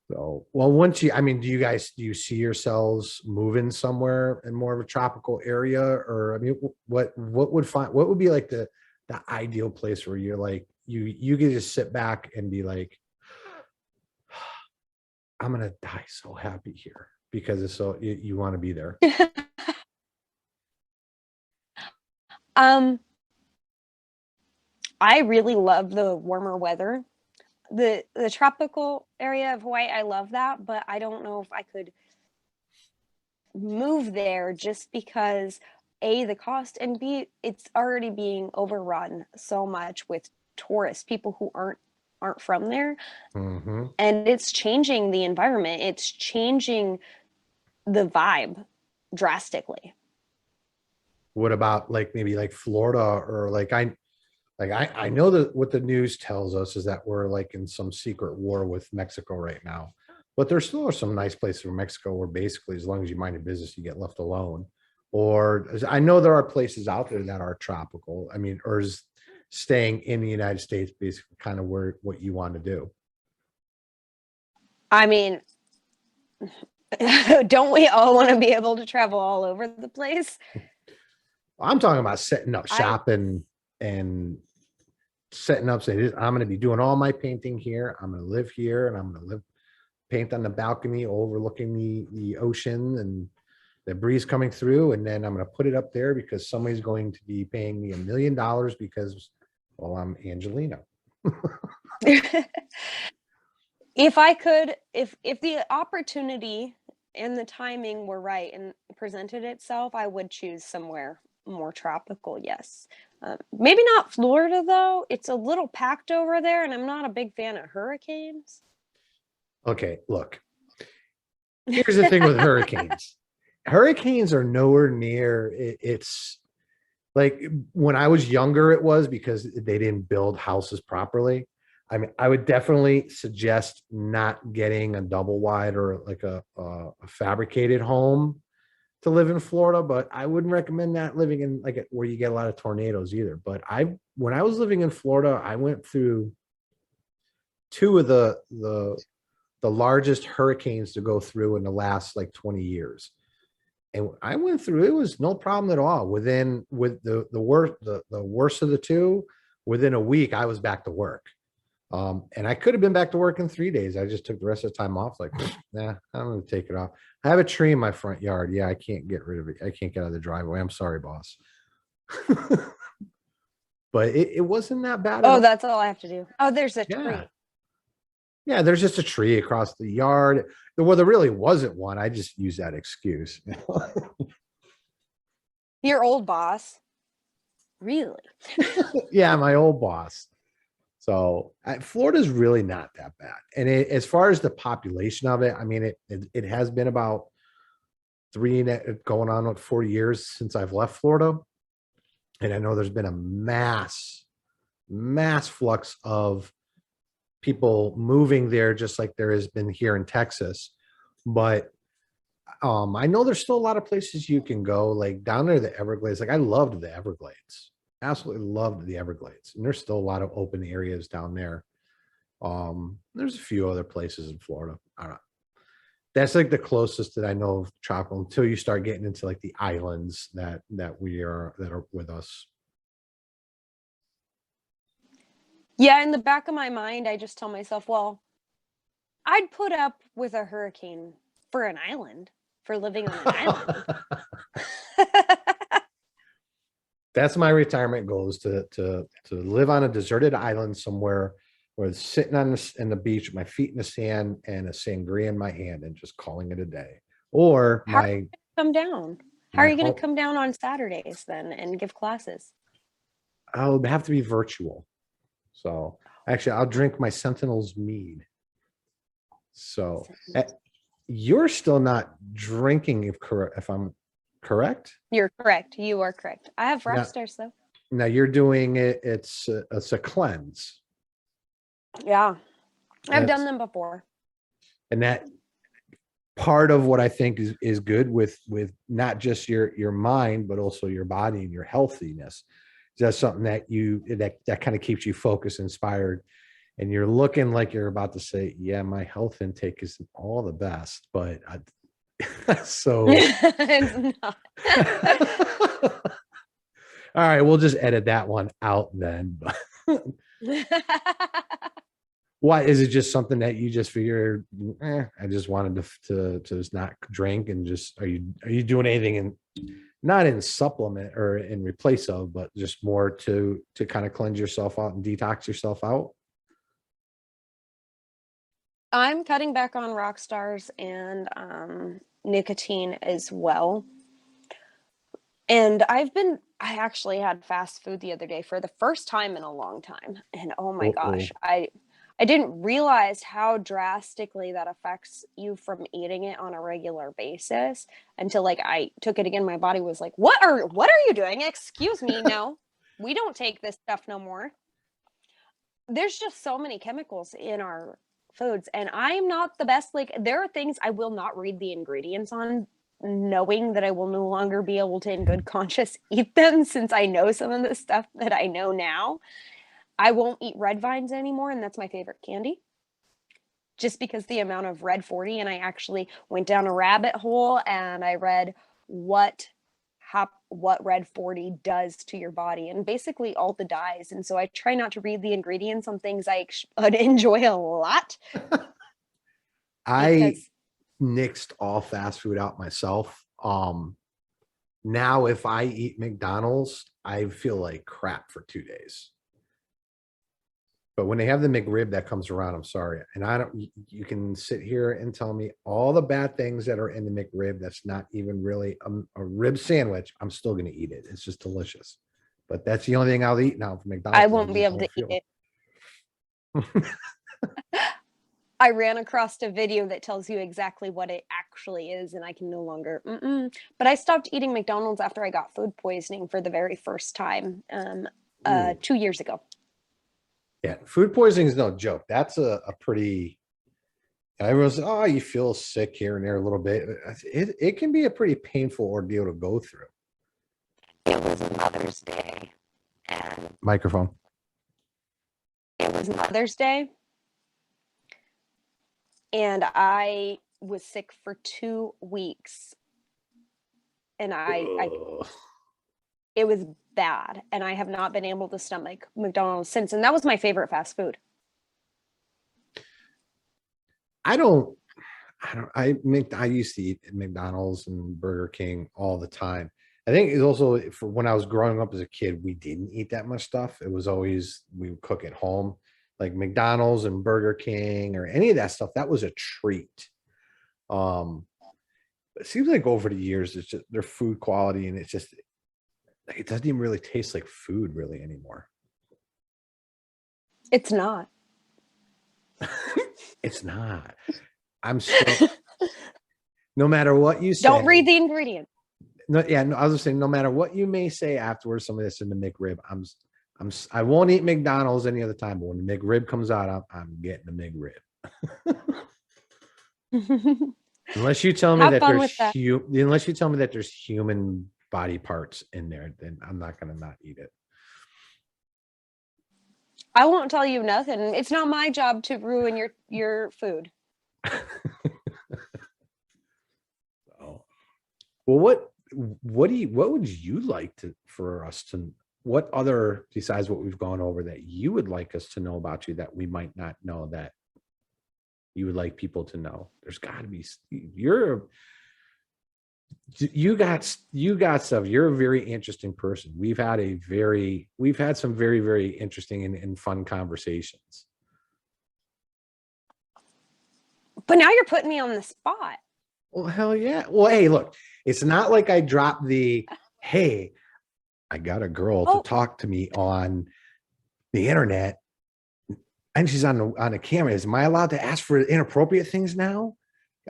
So, well, do you see yourselves moving somewhere in more of a tropical area? Or, I mean, what would be like the ideal place where you're like, you could just sit back and be like, I'm going to die so happy here because it's so, you want to be there. I really love the warmer weather. The tropical area of Hawaii, I love that, but I don't know if I could move there just because A, the cost, and B, it's already being overrun so much with tourists, people who aren't from there. Mm-hmm. And it's changing the environment. It's changing the vibe drastically. What about like maybe like Florida or I know that what the news tells us is that we're like in some secret war with Mexico right now. But there still are some nice places in Mexico where basically as long as you mind your business, you get left alone. Or I know there are places out there that are tropical. I mean, or is staying in the United States basically kind of where what you want to do? I mean, don't we all want to be able to travel all over the place? I'm talking about setting up I shop and setting up saying I'm going to be doing all my painting here. I'm going to live here and I'm going to paint on the balcony overlooking the ocean and the breeze coming through. And then I'm going to put it up there because somebody's going to be paying me $1 million because, well, I'm Angelina. if I could, if the opportunity and the timing were right and presented itself, I would choose somewhere more tropical. Yes. Maybe not Florida though. It's a little packed over there and I'm not a big fan of hurricanes. Okay, look, here's the thing with hurricanes. Hurricanes are nowhere near it's like when I was younger, it was because they didn't build houses properly. I mean, I would definitely suggest not getting a double wide or like a fabricated home to live in Florida, but I wouldn't recommend that living in like where you get a lot of tornadoes either. But when I was living in Florida, I went through two of the largest hurricanes to go through in the last like 20 years. And I went through, it was no problem at all. With the worst of the two, within a week, I was back to work. And I could have been back to work in 3 days. I just took the rest of the time off. Like, nah, I'm going to take it off. I have a tree in my front yard. Yeah, I can't get rid of it. I can't get out of the driveway. I'm sorry, boss. But it wasn't that bad. Oh, that's all I have to do. Oh, there's a tree. Yeah, there's just a tree across the yard. Well, there really wasn't one. I just used that excuse. Your old boss. Really? Yeah, my old boss. So Florida's really not that bad. And as far as the population of it, I mean, it has been about going on 4 years since I've left Florida. And I know there's been a mass flux of people moving there, just like there has been here in Texas. But I know there's still a lot of places you can go, like down there, the Everglades. Like I loved the Everglades, absolutely loved the Everglades. And there's still a lot of open areas down there. There's a few other places in Florida. I don't know. That's like the closest that I know of tropical until you start getting into like the islands that are with us. Yeah, in the back of my mind, I just tell myself, well, I'd put up with a hurricane for an island, for living on an island. That's my retirement goal, is to live on a deserted island somewhere where it's sitting on the beach with my feet in the sand and a sangria in my hand and just calling it a day. Or How are you gonna come down? How are you going to come down on Saturdays then and give classes? I'll have to be virtual. So actually, I'll drink my Sentinel's mead. So you're still not drinking, if I'm correct. You're correct. You are correct. I have rock stars though. Now you're doing it. It's a cleanse. Yeah, I've done them before. And that part of what I think is good with not just your mind, but also your body and your healthiness. That's something that that kind of keeps you focused, inspired, and you're looking like you're about to say, yeah, my health intake isn't all the best, but so it's not. All right, we'll just edit that one out then. Why is it just something that you just figured, I just wanted to just not drink, and just are you doing anything not in supplement or in replace of, but just more to kind of cleanse yourself out and detox yourself out? I'm cutting back on rock stars and nicotine as well. And I actually had fast food the other day for the first time in a long time. And oh my gosh, I didn't realize how drastically that affects you from eating it on a regular basis until like I took it again. My body was like, what are you doing? Excuse me. No, we don't take this stuff no more. There's just so many chemicals in our foods, and I'm not the best. Like, there are things I will not read the ingredients on, knowing that I will no longer be able to in good conscience eat them, since I know some of the stuff that I know now. I won't eat red vines anymore, and that's my favorite candy, just because the amount of red 40. And I actually went down a rabbit hole and I read what red 40 does to your body, and basically all the dyes. And so I try not to read the ingredients on things I enjoy a lot. I nixed all fast food out myself. Now if I eat McDonald's, I feel like crap for 2 days. But when they have the McRib that comes around, I'm sorry. And you can sit here and tell me all the bad things that are in the McRib. That's not even really a rib sandwich. I'm still going to eat it. It's just delicious. But that's the only thing I'll eat now from McDonald's. I won't be able to eat it. I ran across a video that tells you exactly what it actually is, and I can no longer. But I stopped eating McDonald's after I got food poisoning for the very first time 2 years ago. Yeah, food poisoning is no joke. That's a pretty. Everyone's you feel sick here and there a little bit. It can be a pretty painful ordeal to go through. It was Mother's Day, and Microphone. it was Mother's Day, and I was sick for 2 weeks, and it was bad, and I have not been able to stomach McDonald's since, and that was my favorite fast food. I used to eat at McDonald's and Burger King all the time. I think it's also for when I was growing up as a kid, we didn't eat that much stuff. It was always, we would cook at home, like McDonald's and Burger King or any of that stuff. That was a treat. It seems like over the years, it's just their food quality, and it doesn't even really taste like food really anymore. It's not. It's not. I'm still, no matter what you say. Don't read the ingredients. No, I was just saying, no matter what you may say afterwards, some of this in the McRib, I won't eat McDonald's any other time, but when the McRib comes out, I'm getting the McRib. Unless you tell me that there's human body parts in there, then I'm not going to not eat it. I won't tell you nothing. It's not my job to ruin your food. Well, what would you like for us to, what other, besides what we've gone over, that you would like us to know about you that we might not know, that you would like people to know? There's got to be, you got stuff. You're a very interesting person. We've had some very, very interesting and fun conversations. But now you're putting me on the spot. Well, hell yeah. Well, hey, look, it's not like I dropped hey, I got a girl to talk to me on the internet, and she's on the camera. Am I allowed to ask for inappropriate things now?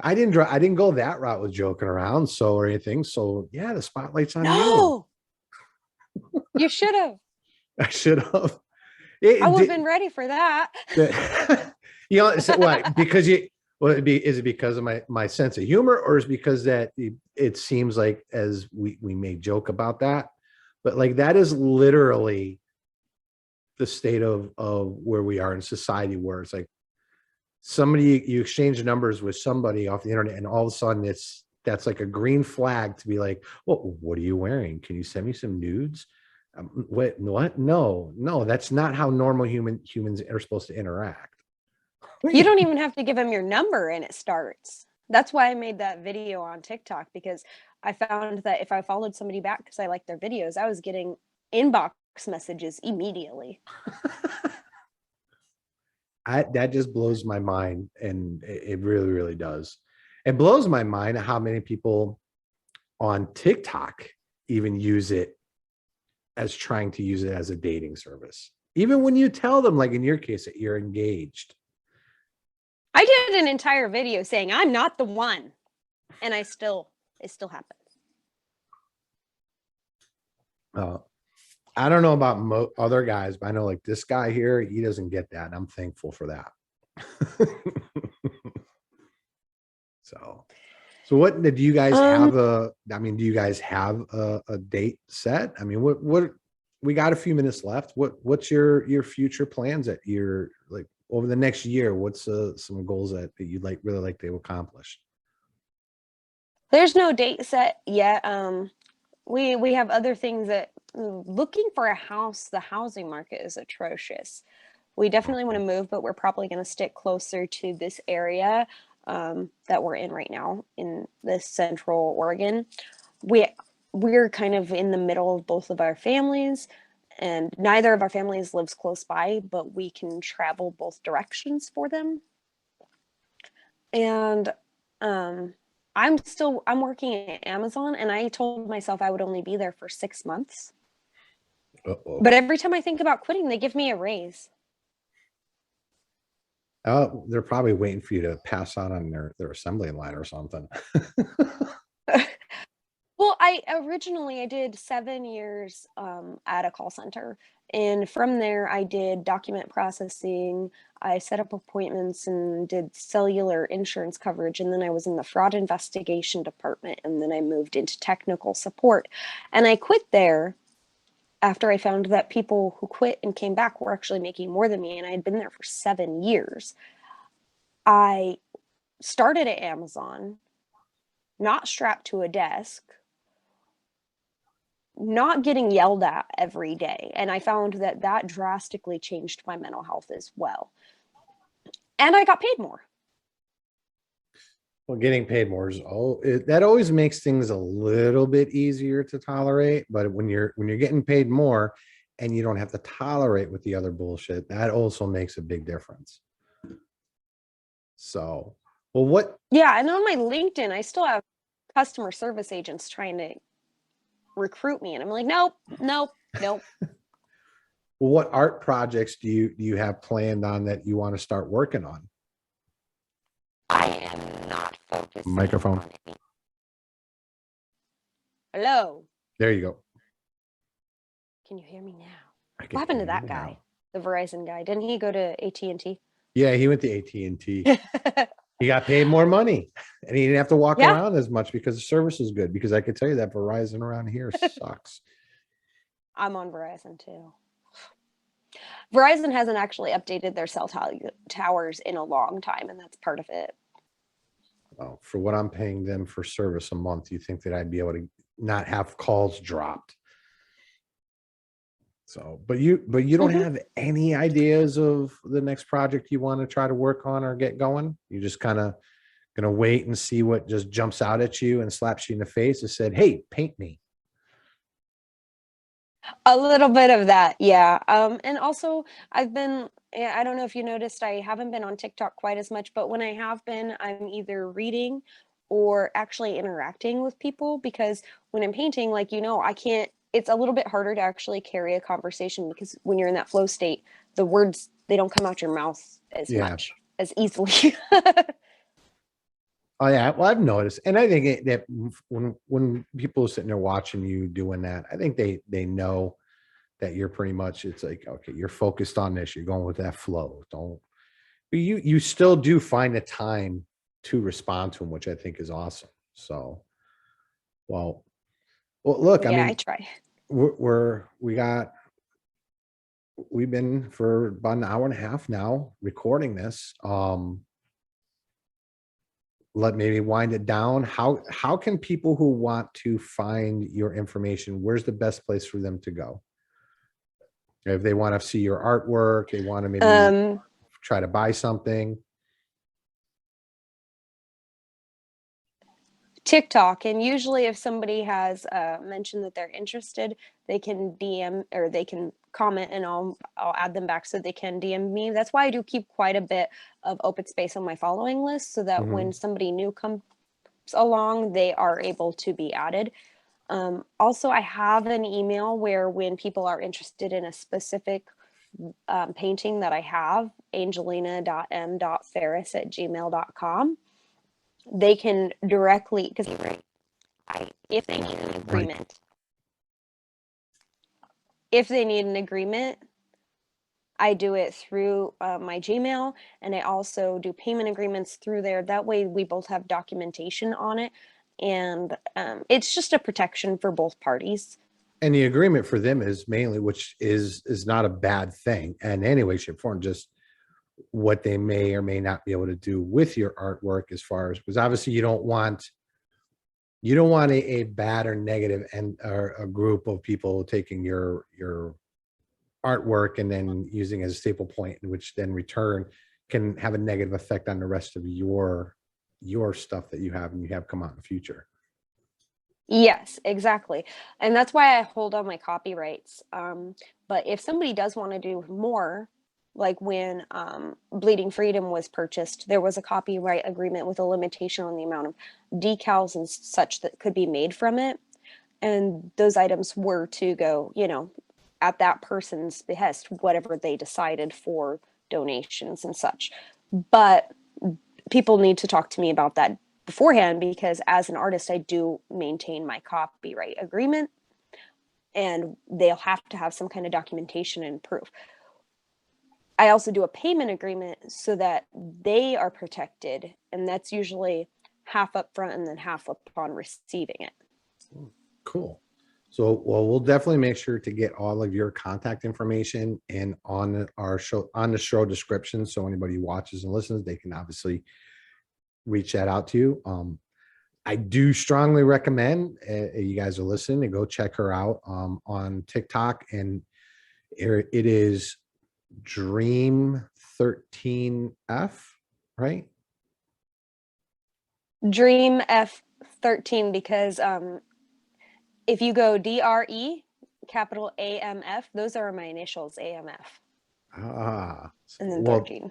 I didn't go that route with joking around, or anything. So yeah, the spotlight's on you. You should have. I should have. I would have been ready for that. What? Because is it because of my sense of humor, or is it because that it seems like, as we may joke about that, but like that is literally the state of where we are in society, where it's like somebody, you exchange numbers with somebody off the internet, and all of a sudden that's like a green flag to be like, well, what are you wearing? Can you send me some nudes? What? No, that's not how normal humans are supposed to interact. You don't even have to give them your number and it starts. That's why I made that video on TikTok, because I found that if I followed somebody back because I liked their videos, I was getting inbox messages immediately. That just blows my mind, and it really, really does. It blows my mind how many people on TikTok even use it as trying to use it as a dating service. Even when you tell them, like in your case, that you're engaged. I did an entire video saying I'm not the one, and it still happens. I don't know about other guys, but I know like this guy here, he doesn't get that. And I'm thankful for that. So what did you guys have do you guys have a date set? I mean, what we got a few minutes left. What's your future plans that you're like over the next year? What's some goals that you'd really like to accomplish? There's no date set yet. We have other things that looking for a house, the housing market is atrocious. We definitely want to move, but we're probably going to stick closer to this area that we're in right now in this central Oregon. We're kind of in the middle of both of our families, and neither of our families lives close by, but we can travel both directions for them. And I'm working at Amazon, and I told myself I would only be there for 6 months. Uh-oh. But every time I think about quitting, they give me a raise. Oh, they're probably waiting for you to pass on their assembly line or something. Well, I did 7 years at a call center. And from there, I did document processing. I set up appointments and did cellular insurance coverage. And then I was in the fraud investigation department. And then I moved into technical support. And I quit there after I found that people who quit and came back were actually making more than me. And I had been there for 7 years. I started at Amazon, not strapped to a desk, not getting yelled at every day. And I found that drastically changed my mental health as well. And I got paid more. Well, getting paid more is that always makes things a little bit easier to tolerate. But when you're getting paid more and you don't have to tolerate with the other bullshit, that also makes a big difference. So, well, Yeah, and on my LinkedIn, I still have customer service agents trying to recruit me, and I'm like, nope. Well, what art projects do you have planned on that you want to start working on? I am not focused. Microphone. Hello. There you go. Can you hear me now? What happened to that guy? The Verizon guy. Didn't he go to AT&T? Yeah, he went to AT&T. He got paid more money, and he didn't have to walk around as much because the service is good. Because I can tell you that Verizon around here sucks. I'm on Verizon too. Verizon hasn't actually updated their cell towers in a long time, and that's part of it. Well, for what I'm paying them for service a month, you think that I'd be able to not have calls dropped? So, but you don't have any ideas of the next project you want to try to work on or get going? You're just kind of going to wait and see what just jumps out at you and slaps you in the face and said, hey, paint me. A little bit of that, yeah. And also I don't know if you noticed, I haven't been on TikTok quite as much, but when I have been, I'm either reading or actually interacting with people, because when I'm painting, like, it's a little bit harder to actually carry a conversation, because when you're in that flow state, the words, they don't come out your mouth as much, as easily. Oh yeah, well I've noticed, and I think that when people are sitting there watching you doing that, I think they know that you're pretty much, it's like, okay, you're focused on this, you're going with that flow. But you still do find the time to respond to them, which I think is awesome. So, well, look, Yeah, I mean, I try. We've been for about an hour and a half now recording this. Let maybe wind it down. How can people who want to find your information, where's the best place for them to go? If they want to see your artwork, they want to maybe try to buy something. TikTok, and usually if somebody has mentioned that they're interested, they can DM or they can comment, and I'll add them back so they can DM me. That's why I do keep quite a bit of open space on my following list, so that when somebody new comes along, they are able to be added. Also, I have an email where when people are interested in a specific painting that I have, angelina.m.ferris@gmail.com, they can directly, because if they need an agreement, I do it through my Gmail, and I also do payment agreements through there. That way we both have documentation on it, and it's just a protection for both parties. And the agreement for them is mainly, which is not a bad thing in any way, shape, form, just what they may or may not be able to do with your artwork, as far as, because obviously you don't want a bad or negative or a group of people taking your artwork and then using as a staple point, in which then return can have a negative effect on the rest of your stuff that you have and you have come out in the future. Yes, exactly. And that's why I hold on my copyrights. But if somebody does want to do more, like when Bleeding Freedom was purchased, there was a copyright agreement with a limitation on the amount of decals and such that could be made from it. And those items were to go, at that person's behest, whatever they decided for donations and such. But people need to talk to me about that beforehand, because as an artist, I do maintain my copyright agreement, and they'll have to have some kind of documentation and proof. I also do a payment agreement so that they are protected, and that's usually half up front and then half upon receiving it. Cool. So, well, we'll definitely make sure to get all of your contact information and on our show, on the show description, so anybody who watches and listens, they can obviously reach that out to you. I do strongly recommend you guys are listening to go check her out on TikTok, and it is Dream 13F, right? Dream F13, because if you go DRE capital AMF, those are my initials, AMF. And then 13.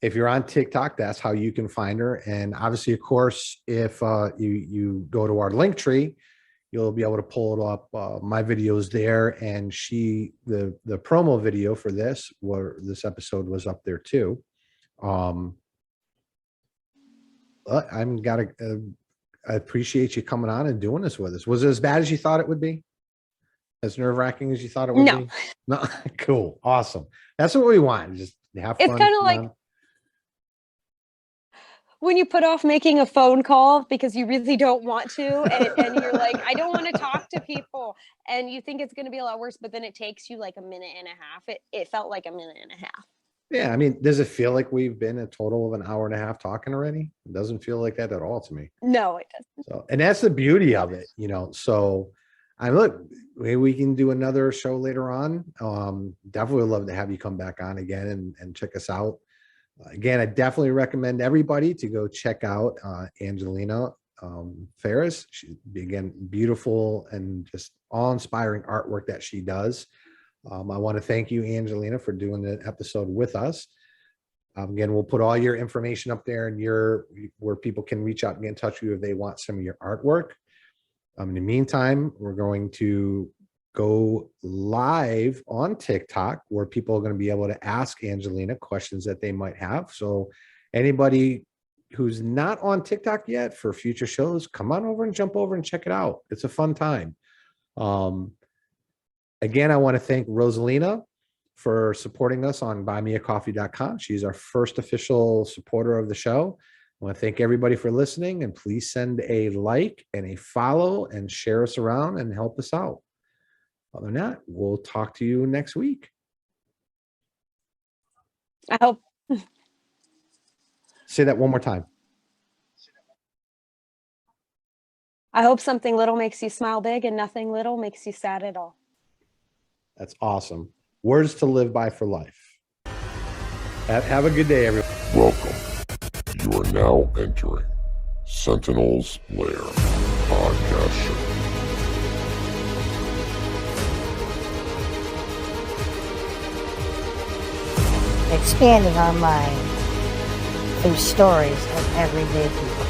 If you're on TikTok, that's how you can find her. And obviously, of course, if you go to our link tree, you'll be able to pull up my videos there. And the promo video for this episode was up there too. I appreciate you coming on and doing this with us. Was it as bad as you thought it would be? As nerve-wracking as you thought it would be? No. Cool. Awesome. That's what we want. Just have fun. It's kind of like when you put off making a phone call because you really don't want to, and you're like, I don't want to talk to people, and you think it's going to be a lot worse, but then it takes you like a minute and a half. It felt like a minute and a half. Yeah, I mean, does it feel like we've been a total of an hour and a half talking already? It doesn't feel like that at all to me. No, it doesn't. So, and that's the beauty of it, So look, maybe we can do another show later on. Definitely would love to have you come back on again and check us out. Again, I definitely recommend everybody to go check out Angelina Ferris. She's, again, beautiful and just awe-inspiring artwork that she does. I want to thank you, Angelina, for doing the episode with us. Again, we'll put all your information up there and where people can reach out and get in touch with you if they want some of your artwork. In the meantime, we're going to go live on TikTok, where people are going to be able to ask Angelina questions that they might have. So anybody who's not on TikTok yet, for future shows, come on over and jump over and check it out. It's a fun time. Again, I want to thank Rosalina for supporting us on buymeacoffee.com. She's our first official supporter of the show. I want to thank everybody for listening, and please send a like and a follow and share us around and help us out. Other than that, we'll talk to you next week. I hope. Say that one more time. I hope something little makes you smile big and nothing little makes you sad at all. That's awesome. Words to live by for life. Have a good day, everyone. Welcome. You are now entering Sentinel's Lair podcast show. Expanding our mind through stories of everyday people.